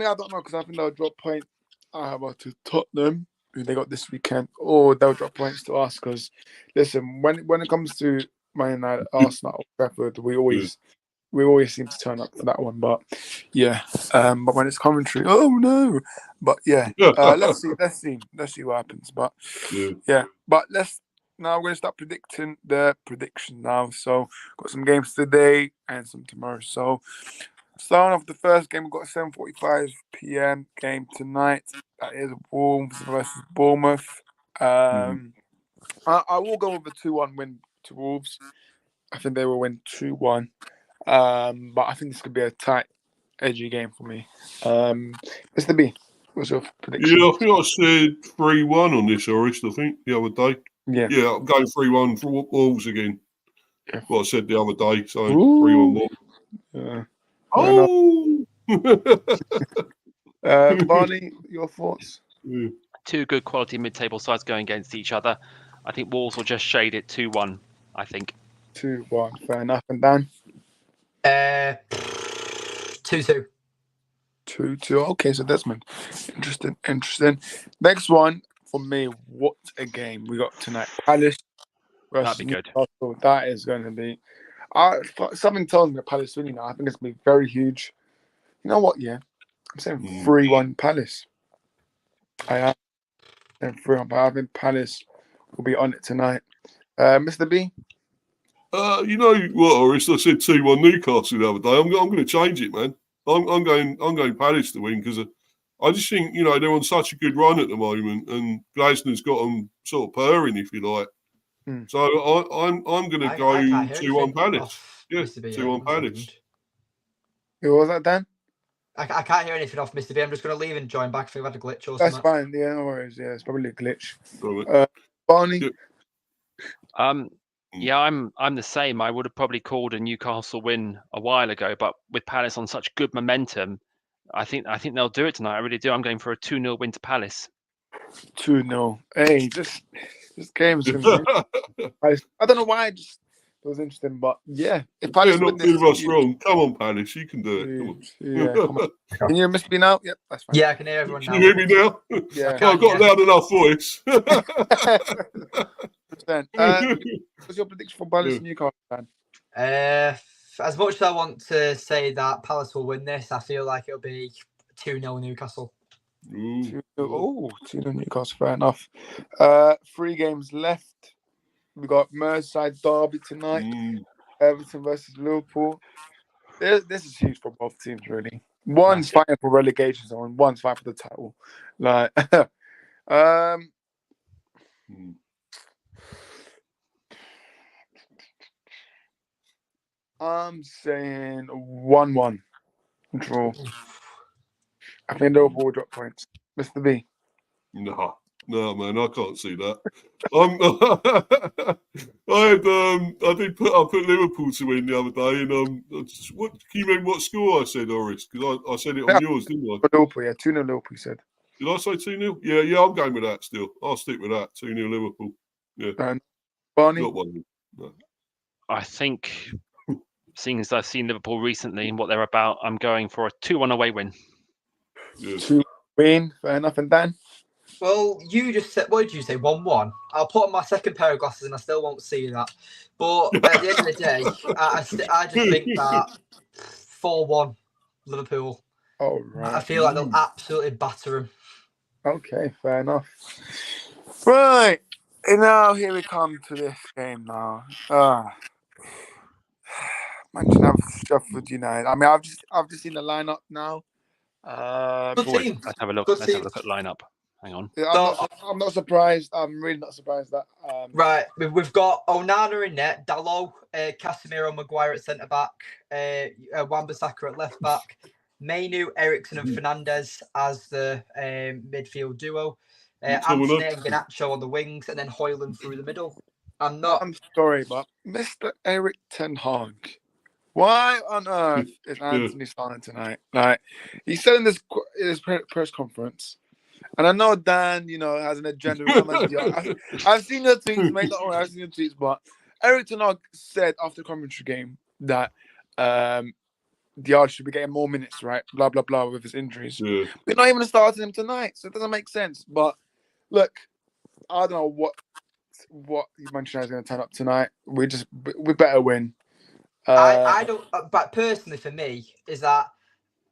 I don't know, because I think they'll drop point either to Tottenham, who they got this weekend, or they'll drop points to us. Because listen, when it comes to Man United, Arsenal, Trafford, we always seem to turn up for that one. But yeah, but when it's commentary, oh no. But yeah, let's see what happens. But yeah, but now we're gonna start predicting the prediction now. So got some games today and some tomorrow. So starting off the first game, we've got a 7:45 p.m. game tonight. That is Wolves versus Bournemouth. I will go with a 2-1 win to Wolves. I think they will win 2-1. But I think this could be a tight, edgy game for me. Mr. B, what's your prediction? Yeah, I think I said 3-1 on this, Orest, I think, the other day. Yeah, I'm going 3-1 for Wolves again. Yeah. What I said the other day, so 3-1 Wolves. Yeah. Oh! Barney, your thoughts? Two good quality mid-table sides going against each other. I think Wolves will just shade it 2-1, I think. 2-1, fair enough. And Dan? 2-2. 2-2. Okay, so Desmond. Interesting. Next one for me, what a game we got tonight. Palace versus That'd be good. Newcastle. That is going to be... something tells me Palace winning now. I think it's going to be very huge. You know what, yeah? I'm saying 3-1 Palace. I am saying 3-1, but I think Palace will be on it tonight. Mr. B? You know what, Orest? I said 2-1 Newcastle the other day. I'm going to change it, man. I'm going Palace to win, because I just think, they're on such a good run at the moment, and Glasner's got them sort of purring, if you like. So I'm going to go 2-1 Palace. Yeah, 2-1 Palace. Who was that, Dan? I can't hear anything off Mr. B. I'm just going to leave and join back if we've had a glitch or something. That's fine. Yeah, no worries. Yeah, it's probably a glitch. Barney? Yeah, I'm the same. I would have probably called a Newcastle win a while ago, but with Palace on such good momentum, I think they'll do it tonight. I really do. I'm going for a 2-0 win to Palace. 2-0. Hey, this game is going to be... I don't know why. It was interesting, but yeah. If Palace not prove us wrong. Come on, Palace. You can do it. Come on. Yeah, come on. Can you miss me now? Yep, that's fine. Yeah, I can hear everyone now. Can you hear me now? Yeah. I've got a loud enough voice. What's your prediction for Palace and Newcastle, Dan? As much as I want to say that Palace will win this, I feel like it'll be 2-0 Newcastle. 2-0 Newcastle, fair enough. 3 games left. We got Merseyside derby tonight. Everton versus Liverpool. This is huge for both teams, really. One's fighting for relegation zone, one's fighting for the title. Like, I'm saying 1-1 draw. I think Liverpool will drop points. Mr. B? No, man, I can't see that. I put Liverpool to win the other day, and what can you remember what score I said, Orest? Because I said it on yours, didn't I? Liverpool, yeah, 2-0 Liverpool. You said. Did I say 2-0? Yeah, I'm going with that still. I'll stick with that. 2-0 Liverpool. Yeah. Barney? Not 1-0. No. I think, seeing as I've seen Liverpool recently and what they're about, I'm going for a 2-1 away win. Yeah. 2 win, fair enough. And Dan? Well, you just said, what did you say? 1-1. I'll put on my second pair of glasses and I still won't see that. But at the end of the day, I just think that 4-1 Liverpool. Oh, right. I feel like they'll absolutely batter them. Okay, fair enough. Right. And now here we come to this game now. Manchester United, Sheffield United. I mean, I've just seen the lineup now. Good Boys, team. let's have a look. Good Let's have team. a look at lineup. Hang on. Yeah, So- I'm not surprised. I'm really not surprised that. Right, we've got Onana in net, Dalot, Casemiro, Maguire at centre back, Wan-Bissaka at left back, Mainu, Ericsson, and Fernandes as the midfield duo. Anthony and Garnacho on the wings, and then Højlund through the middle. I'm sorry, but Mr. Eric Ten Hag, why on earth is Anthony starting tonight? Like, he said in his press conference, and I know Dan, has an agenda. I've seen your tweets, mate. Don't worry, I've seen your tweets, but Eric Ten Hag said after the Coventry game that Diaz should be getting more minutes, right? Blah blah blah with his injuries. Yeah. We're not even starting him tonight, so it doesn't make sense. But look, I don't know what Manchester United is going to turn up tonight. We better win. I don't. But personally, for me, is that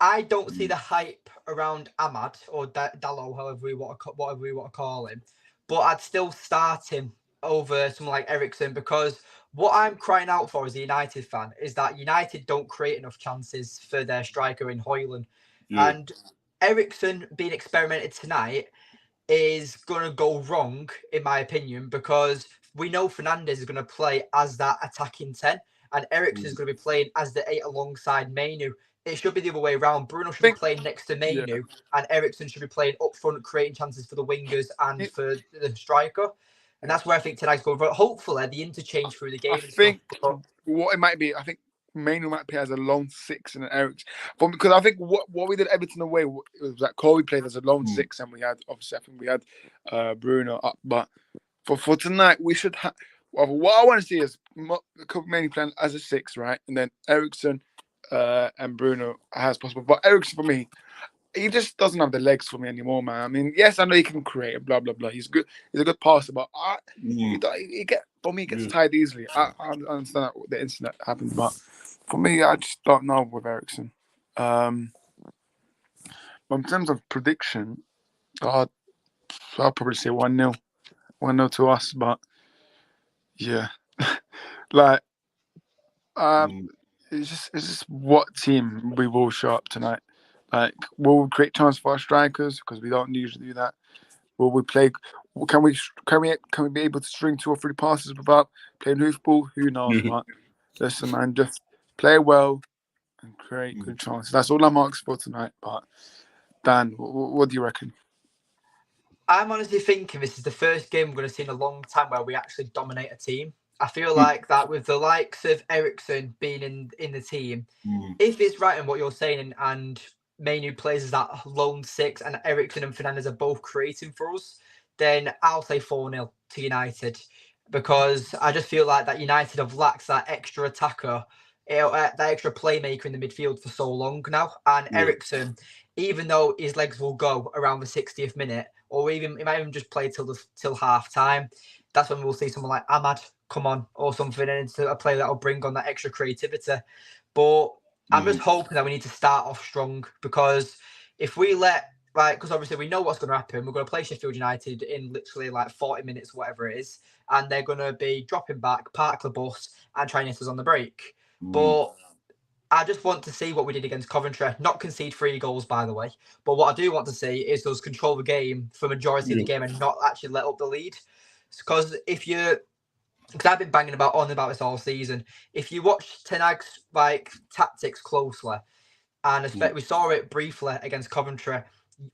I don't see the hype around Ahmad or Dalot, whatever we want to call him. But I'd still start him over someone like Ericsson, because what I'm crying out for as a United fan is that United don't create enough chances for their striker in Højlund. Yeah. And Ericsson being experimented tonight is going to go wrong, in my opinion, because we know Fernandes is going to play as that attacking 10, and Ericsson is going to be playing as the 8 alongside Mainu. It should be the other way around. Bruno should be playing next to Mainu, and Ericsson should be playing up front, creating chances for the wingers and for the striker. And that's where I think tonight's going. But hopefully, the interchange through the game. I think what it might be, I think Mainu might play as a lone 6 and an Ericsson. Because I think what we did Everton away was that Corey played as a lone 6, and we had, obviously, I think we had Bruno up. But for tonight, we should have. Well, what I want to see is Mainu playing as a 6, right? And then Ericsson and Bruno as possible. But Ericsson, for me, he just doesn't have the legs for me anymore, man. I mean, yes, I know he can create, blah blah blah. He's good. He's a good passer, but he gets tired easily. I understand that the incident happened, but for me, I just don't know with Ericsson. But in terms of prediction, I'll probably say 1-0, 1-0 to us. But yeah, like it's just what team we will show up tonight. Like, will we create chance for our strikers, because we don't usually do that? Will we play? Can we be able to string 2 or 3 passes without playing hoofball? Who knows? But listen, man, just play well and create good chances. That's all I'm asking for tonight. But Dan, what do you reckon? I'm honestly thinking this is the first game we're going to see in a long time where we actually dominate a team. I feel like that with the likes of Ericsson being in the team, if it's right in what you're saying, and Mainu plays as that lone 6 and Ericsson and Fernandes are both creating for us, then I'll say 4-0 to United, because I just feel like that United have lacked that extra attacker, that extra playmaker in the midfield for so long now. And Ericsson, even though his legs will go around the 60th minute, or even he might even just play till half time, that's when we'll see someone like Ahmad come on or something, and it's a player that will bring on that extra creativity. But I'm just hoping that we need to start off strong, because if we because obviously we know what's going to happen. We're going to play Sheffield United in literally like 40 minutes, whatever it is, and they're going to be dropping back, park the bus, and try and hit us on the break. But I just want to see what we did against Coventry, not concede 3 goals, by the way. But what I do want to see is us control the game for majority of the game and not actually let up the lead. Because I've been banging on about this all season. If you watch Ten Hag's tactics closely, and we saw it briefly against Coventry,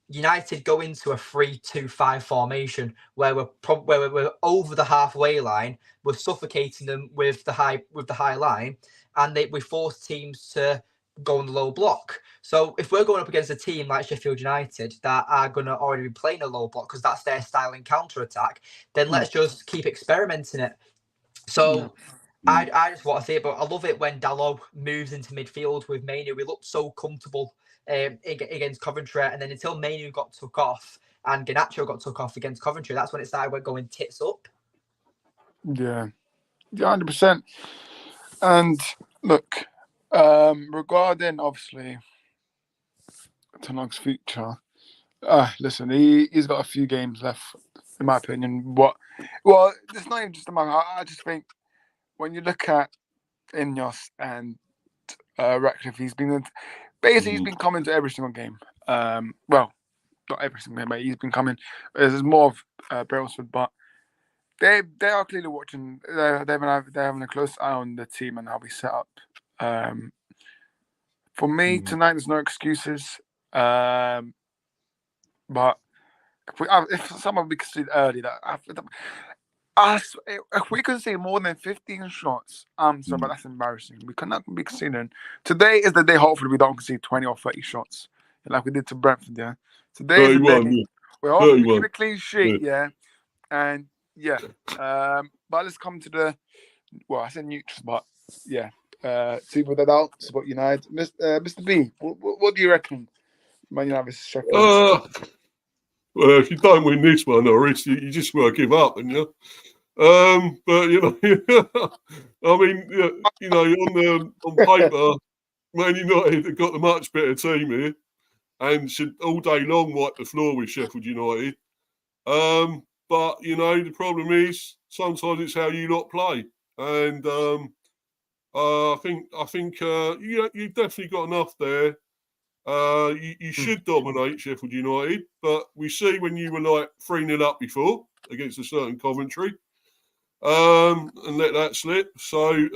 United go into a 3-2-5 formation where we're over the halfway line, we're suffocating them with the high line, and we force teams to go on the low block. So if we're going up against a team like Sheffield United that are going to already be playing a low block because that's their style in counter attack, then let's just keep experimenting it. So I just want to see it, but I love it when Dalot moves into midfield with Mainu. We looked so comfortable against Coventry, and then until Mainu got took off and Garnacho got took off against Coventry, that's when it started going tits up. Yeah, 100%. And look, regarding obviously Ten Hag's future, listen, he's got a few games left in my opinion. It's not even just among. I just think when you look at Ineos and Ratcliffe, he's been coming to every single game. Well, not every single game, but he's been coming. There's more of Brailsford, but they are clearly watching. They're having a close eye on the team and how we set up. For me tonight, there's no excuses. But if someone we concede early, if we can see more than 15 shots, I'm sorry, but that's embarrassing. We cannot be conceding. Today is the day. Hopefully, we don't concede 20 or 30 shots like we did to Brentford. Yeah, today is the day. We're hoping we keep a clean sheet. Yeah, and yeah. But let's come to the. Well, I said neutrals, but yeah. Team without support United. Mr. B, what do you reckon? Man United versus Sheffield. Well, if you don't win this one, Orest, you just want to give up, and you. But you know, I mean, you know, on paper, Man United have got a much better team here, and should all day long wipe the floor with Sheffield United. But you know, the problem is sometimes it's how you lot play, and I think you definitely got enough there. You should dominate Sheffield United, but we see when you were like 3-0 up before against a certain Coventry, and let that slip. So,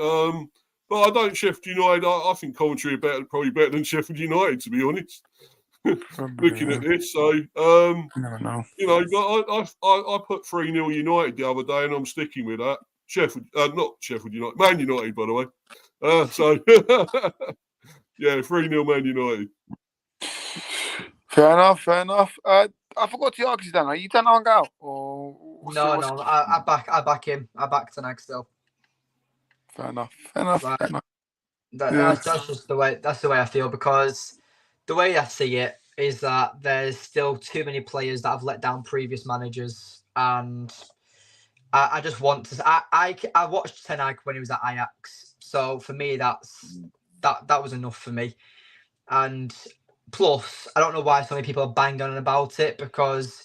but I don't Sheffield United. I think Coventry are probably better than Sheffield United, to be honest. Looking at this, so no. you know, I put 3-0 United the other day, and I'm sticking with that. Sheffield, not Sheffield United, Man United, by the way. So yeah, 3-0 Man United. Fair enough. I forgot to ask you, Dan. Are you Dan hung out or No, I back him. I back Ten Hag still. Fair enough. That's just the way. That's the way I feel, because the way I see it is that there's still too many players that have let down previous managers, and I just want to. I watched Ten Hag when he was at Ajax, so for me that was enough for me. And plus, I don't know why so many people are banging on about it, because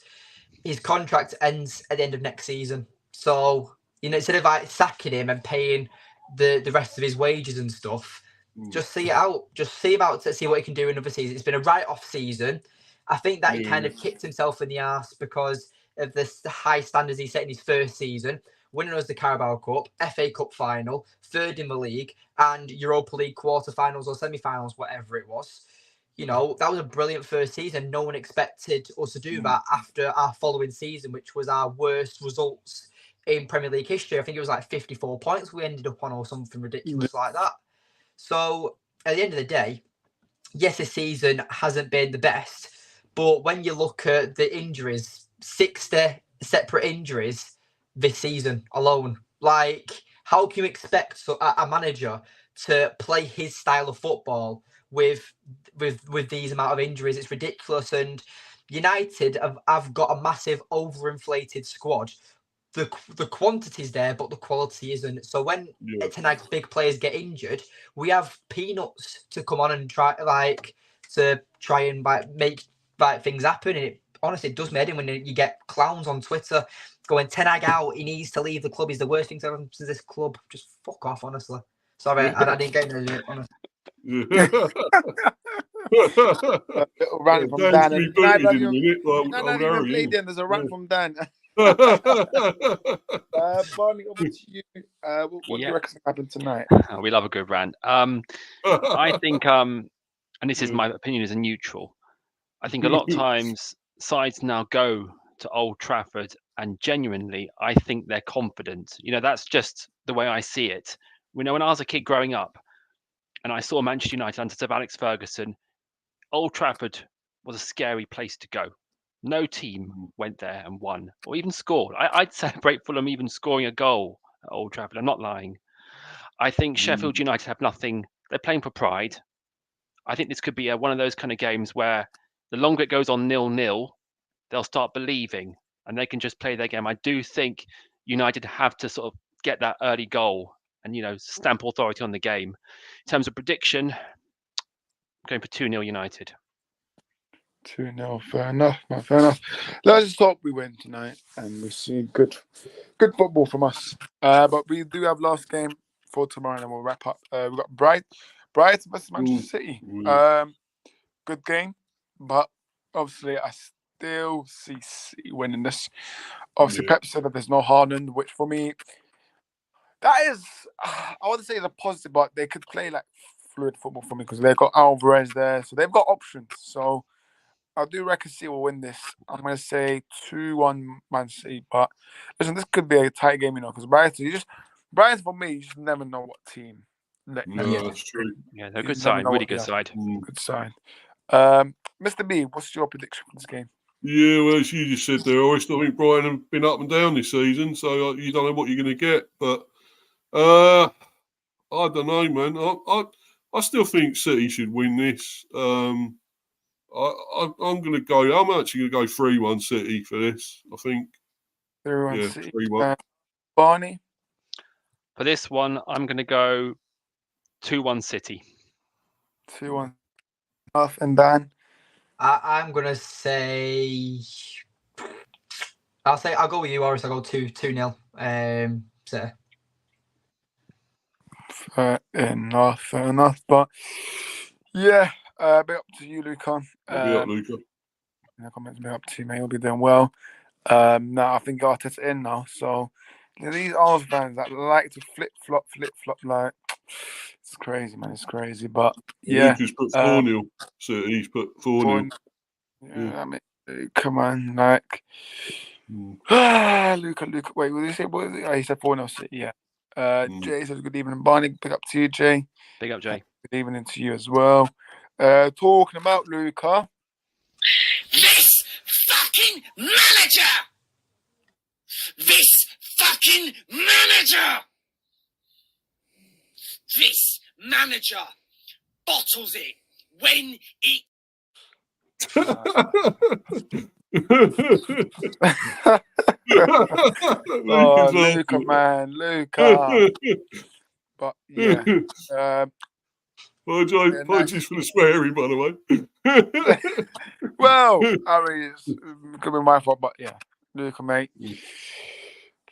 his contract ends at the end of next season. So, you know, instead of like sacking him and paying the rest of his wages and stuff, just see it out. Just see what he can do in another season. It's been a write-off season. I think that he kind of kicked himself in the arse because of the high standards he set in his first season, winning us the Carabao Cup, FA Cup final, third in the league, and Europa League quarterfinals or semi-finals, whatever it was. You know, that was a brilliant first season. No one expected us to do that after our following season, which was our worst results in Premier League history. I think it was like 54 points we ended up on, or something ridiculous like that. So at the end of the day, yes, this season hasn't been the best, but when you look at the injuries, 60 separate injuries this season alone, like, how can you expect a manager to play his style of football with these amount of injuries? It's ridiculous. And United have got a massive overinflated squad. The quantity's there, but the quality isn't. So when Ten Hag's big players get injured, we have peanuts to come on and try and make things happen. And it honestly does me head in when you get clowns on Twitter going, Ten Hag out, he needs to leave the club, he's the worst thing to happen to this club. Just fuck off, honestly. Sorry, I didn't get into it, honestly. Little rant from Dan. There's a rant from Dan. Barney, over to you. What do you reckon happened tonight? We love a good rant. I think, and this is my opinion as a neutral, I think a lot of times sides now go to Old Trafford and genuinely, I think they're confident. You know, that's just the way I see it. You know, when I was a kid growing up and I saw Manchester United under Sir Alex Ferguson, Old Trafford was a scary place to go. No team went there and won or even scored. I'd celebrate Fulham even scoring a goal at Old Trafford. I'm not lying. I think Sheffield United have nothing. They're playing for pride. I think this could be one of those kind of games where the longer it goes on 0-0, they'll start believing and they can just play their game. I do think United have to sort of get that early goal and, you know, stamp authority on the game. In terms of prediction, I'm going for 2-0 United. 2-0. Fair enough, man. Fair enough. Let's just hope we win tonight and we see good football from us. But we do have last game for tomorrow, and then we'll wrap up. We've got Brighton versus Manchester City. Good game, but obviously I still see City winning this. Obviously, Pep said that there's no Haaland, which for me, that is, I wouldn't say it's a positive, but they could play like fluid football for me because they've got Alvarez there, so they've got options. So I do reckon City will win this. I'm going to say 2-1 Man City, but listen, this could be a tight game, because Brighton for me, you just never know what team. That's true. Yeah, they're a good side, really good side. Good side. Mr. B, what's your prediction for this game? Yeah, well, as you just said there, Orest, I think Brighton have been up and down this season, so you don't know what you're going to get. But I don't know, man. I still think City should win this. I'm going to go. I'm actually going to go 3-1 City for this. I think 3-1 City. 3-1. Barney? For this one, I'm going to go 2-1 City. 2-1. And Dan? I'm going to say... I'll go with you, Orest. I'll go 2-0. City. Fair enough. But yeah, big up to you, Luca. Big up, Luca. Comments big up to you, mate. You'll be doing well. Now I think Arteta's in now. So these Arsenal fans that like to flip flop, like it's crazy, man. It's crazy. But yeah, Luca's put 4-0. So he's put 4-0. Yeah, I mean, come on, like Luca. Wait, what did he say? What was it? He said 4-0 City. Yeah. Jay says good evening, Barney. Big up to you, Jay. Big up, Jay. Good evening to you as well. Talking about Luca. This fucking manager! This fucking manager! This manager bottles it when it... Oh, Luca, man, Luca. But yeah, apologies for the swearing, by the way. Well, I mean, it could be my fault, but yeah, Luca, mate.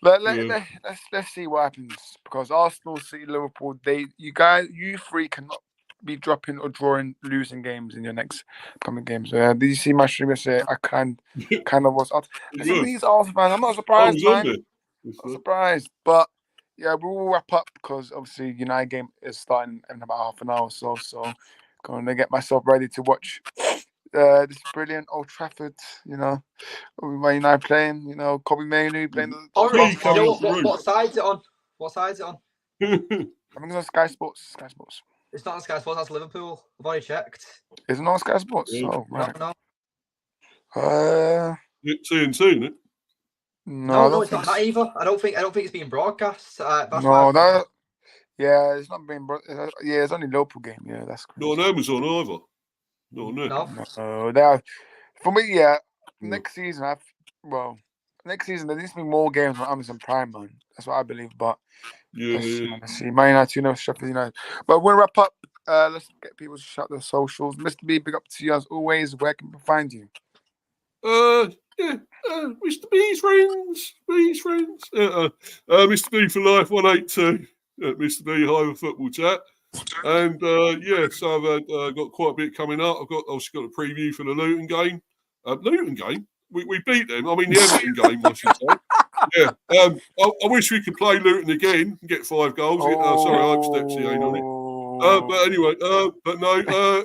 Let's see what happens, because Arsenal, City, Liverpool, you three cannot be dropping or drawing losing games in your next coming games. Did you see my stream yesterday? I kind of was out. These Arsenal fans, I'm not surprised, man. Not surprised, but yeah, we will wrap up because obviously United game is starting in about half an hour or so. So going to get myself ready to watch this brilliant Old Trafford. Man United playing. Kobe Mainoo playing. What side's it on? What side's it on? I think it's on Sky Sports. Sky Sports. It's not on Sky Sports. That's Liverpool. I've already checked. Is it not on Sky Sports? Yeah. Oh, right. No. It's TNT, isn't it? No, it's not that either. I don't think it's being broadcast. Yeah, it's not being. Yeah, it's only local game. Yeah, that's crazy. Not on Amazon either. Not on there. No, for me, yeah. Next season, next season there needs to be more games on Amazon Prime, man. That's what I believe. But let's see. Man United, Sheffield United. But we'll wrap up. Let's get people to shout their socials. Mr. B, big up to you as always. Where can we find you? Mr. B's friends. Mr. B for Life 182 at Mr. B Hive Football Chat. And so I've got quite a bit coming up. I've obviously got a preview for the Luton game. Luton game? We beat them. I mean, the Everton game, I should say. Yeah. I wish we could play Luton again and get 5 goals. Sorry, I stepped ain't on it. But anyway,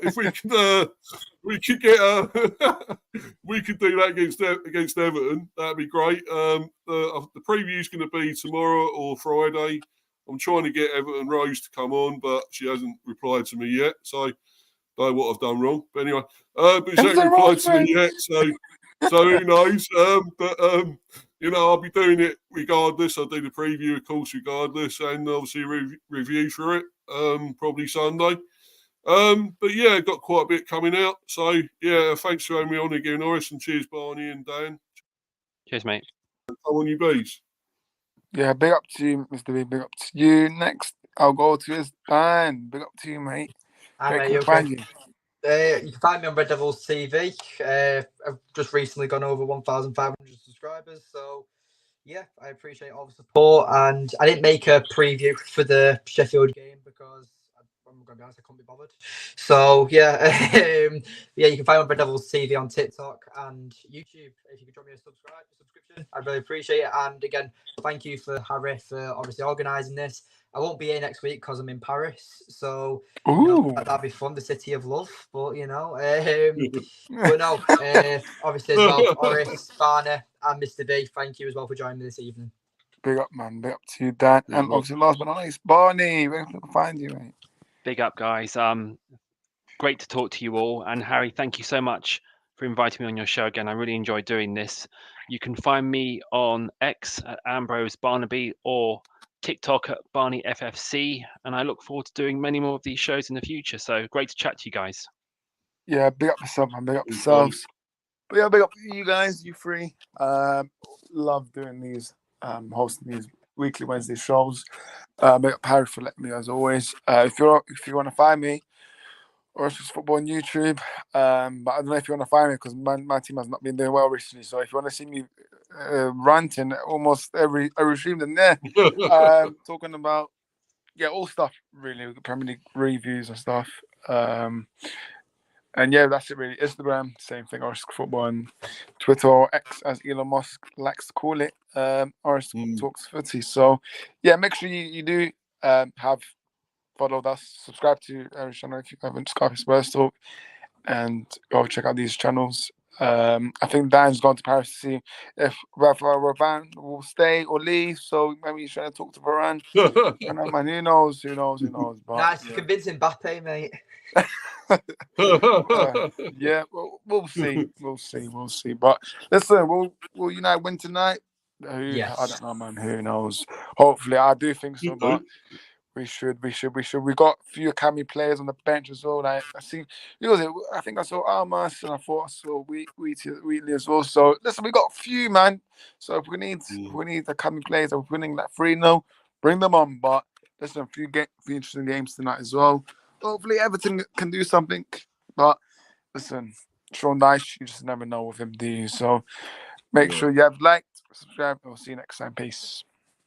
if we could do that against Everton, that'd be great. The preview's going to be tomorrow or Friday. I'm trying to get Everton Rose to come on, but she hasn't replied to me yet. So I don't know what I've done wrong. But anyway, but she hasn't replied to me yet. So who knows? I'll be doing it regardless. I'll do the preview, of course, regardless, and obviously review for it probably Sunday. But yeah, got quite a bit coming out. So yeah, thanks for having me on again, Orest, and cheers, Barney and Dan. Cheers, mate. Come on, you bees. Yeah, big up to you, Mr. B. Big up to you. Next, I'll go to Dan. Big up to you, mate. Where can we find you? You can find me on Red Devils TV. I've just recently gone over 1,500 subscribers, so yeah, I appreciate all the support. And I didn't make a preview for the Sheffield game because I'm going to be honest, I couldn't be bothered. So yeah, yeah, you can find me on Red Devils TV on TikTok and YouTube. If you could drop me a subscription, I'd really appreciate it. And again, thank you for Harry for obviously organising this. I won't be here next week because I'm in Paris, so that'd be fun, the city of love. But but no, obviously as well, Orest, Barney, and Mr. B, thank you as well for joining me this evening. Big up, man. Big up to you, Dan. And obviously, last but not least, Barney. Where can we find you, mate? Big up, guys. Great to talk to you all. And Harry, thank you so much for inviting me on your show again. I really enjoyed doing this. You can find me on X at Ambrose Barnaby or TikTok at Barney FFC. And I look forward to doing many more of these shows in the future. So great to chat to you guys. Yeah, big up yourself, man. Big up yourselves. But yeah, big up you guys, you three. Love doing these, hosting these weekly Wednesday shows. Big up Harry for letting me, as always. If you want to find me, Orest Football on YouTube. But I don't know if you want to find me because my team has not been doing well recently. So if you want to see me ranting almost every stream, then there, talking about all stuff really, Premier League reviews and stuff. And yeah, that's it really. Instagram, same thing. Orest Football, and Twitter or X, as Elon Musk likes to call it. Orest Talks Footy. So yeah, make sure you do have followed us, subscribe to every channel if you haven't, subscribed to Spurs Talk, and go check out these channels. I think Dan's gone to Paris to see if Varane will stay or leave, so maybe he's trying to talk to Varane. I know, man, who knows? But Nice, convincing Mbappe, mate. Yeah, we'll see. But listen, will United win tonight? Yes. I don't know, man. Who knows? Hopefully, I do think so, but we should. We got a few academy players on the bench as well. Like I think I saw Almas and I thought I saw Wheatley as well. So listen, we got a few, man. So if we need academy players, if we're winning like 3-0, bring them on. But listen, a few interesting games tonight as well. Hopefully Everton can do something. But listen, Sean Dyche, you just never know with him, do you? So make sure you have liked, subscribed, and we'll see you next time. Peace.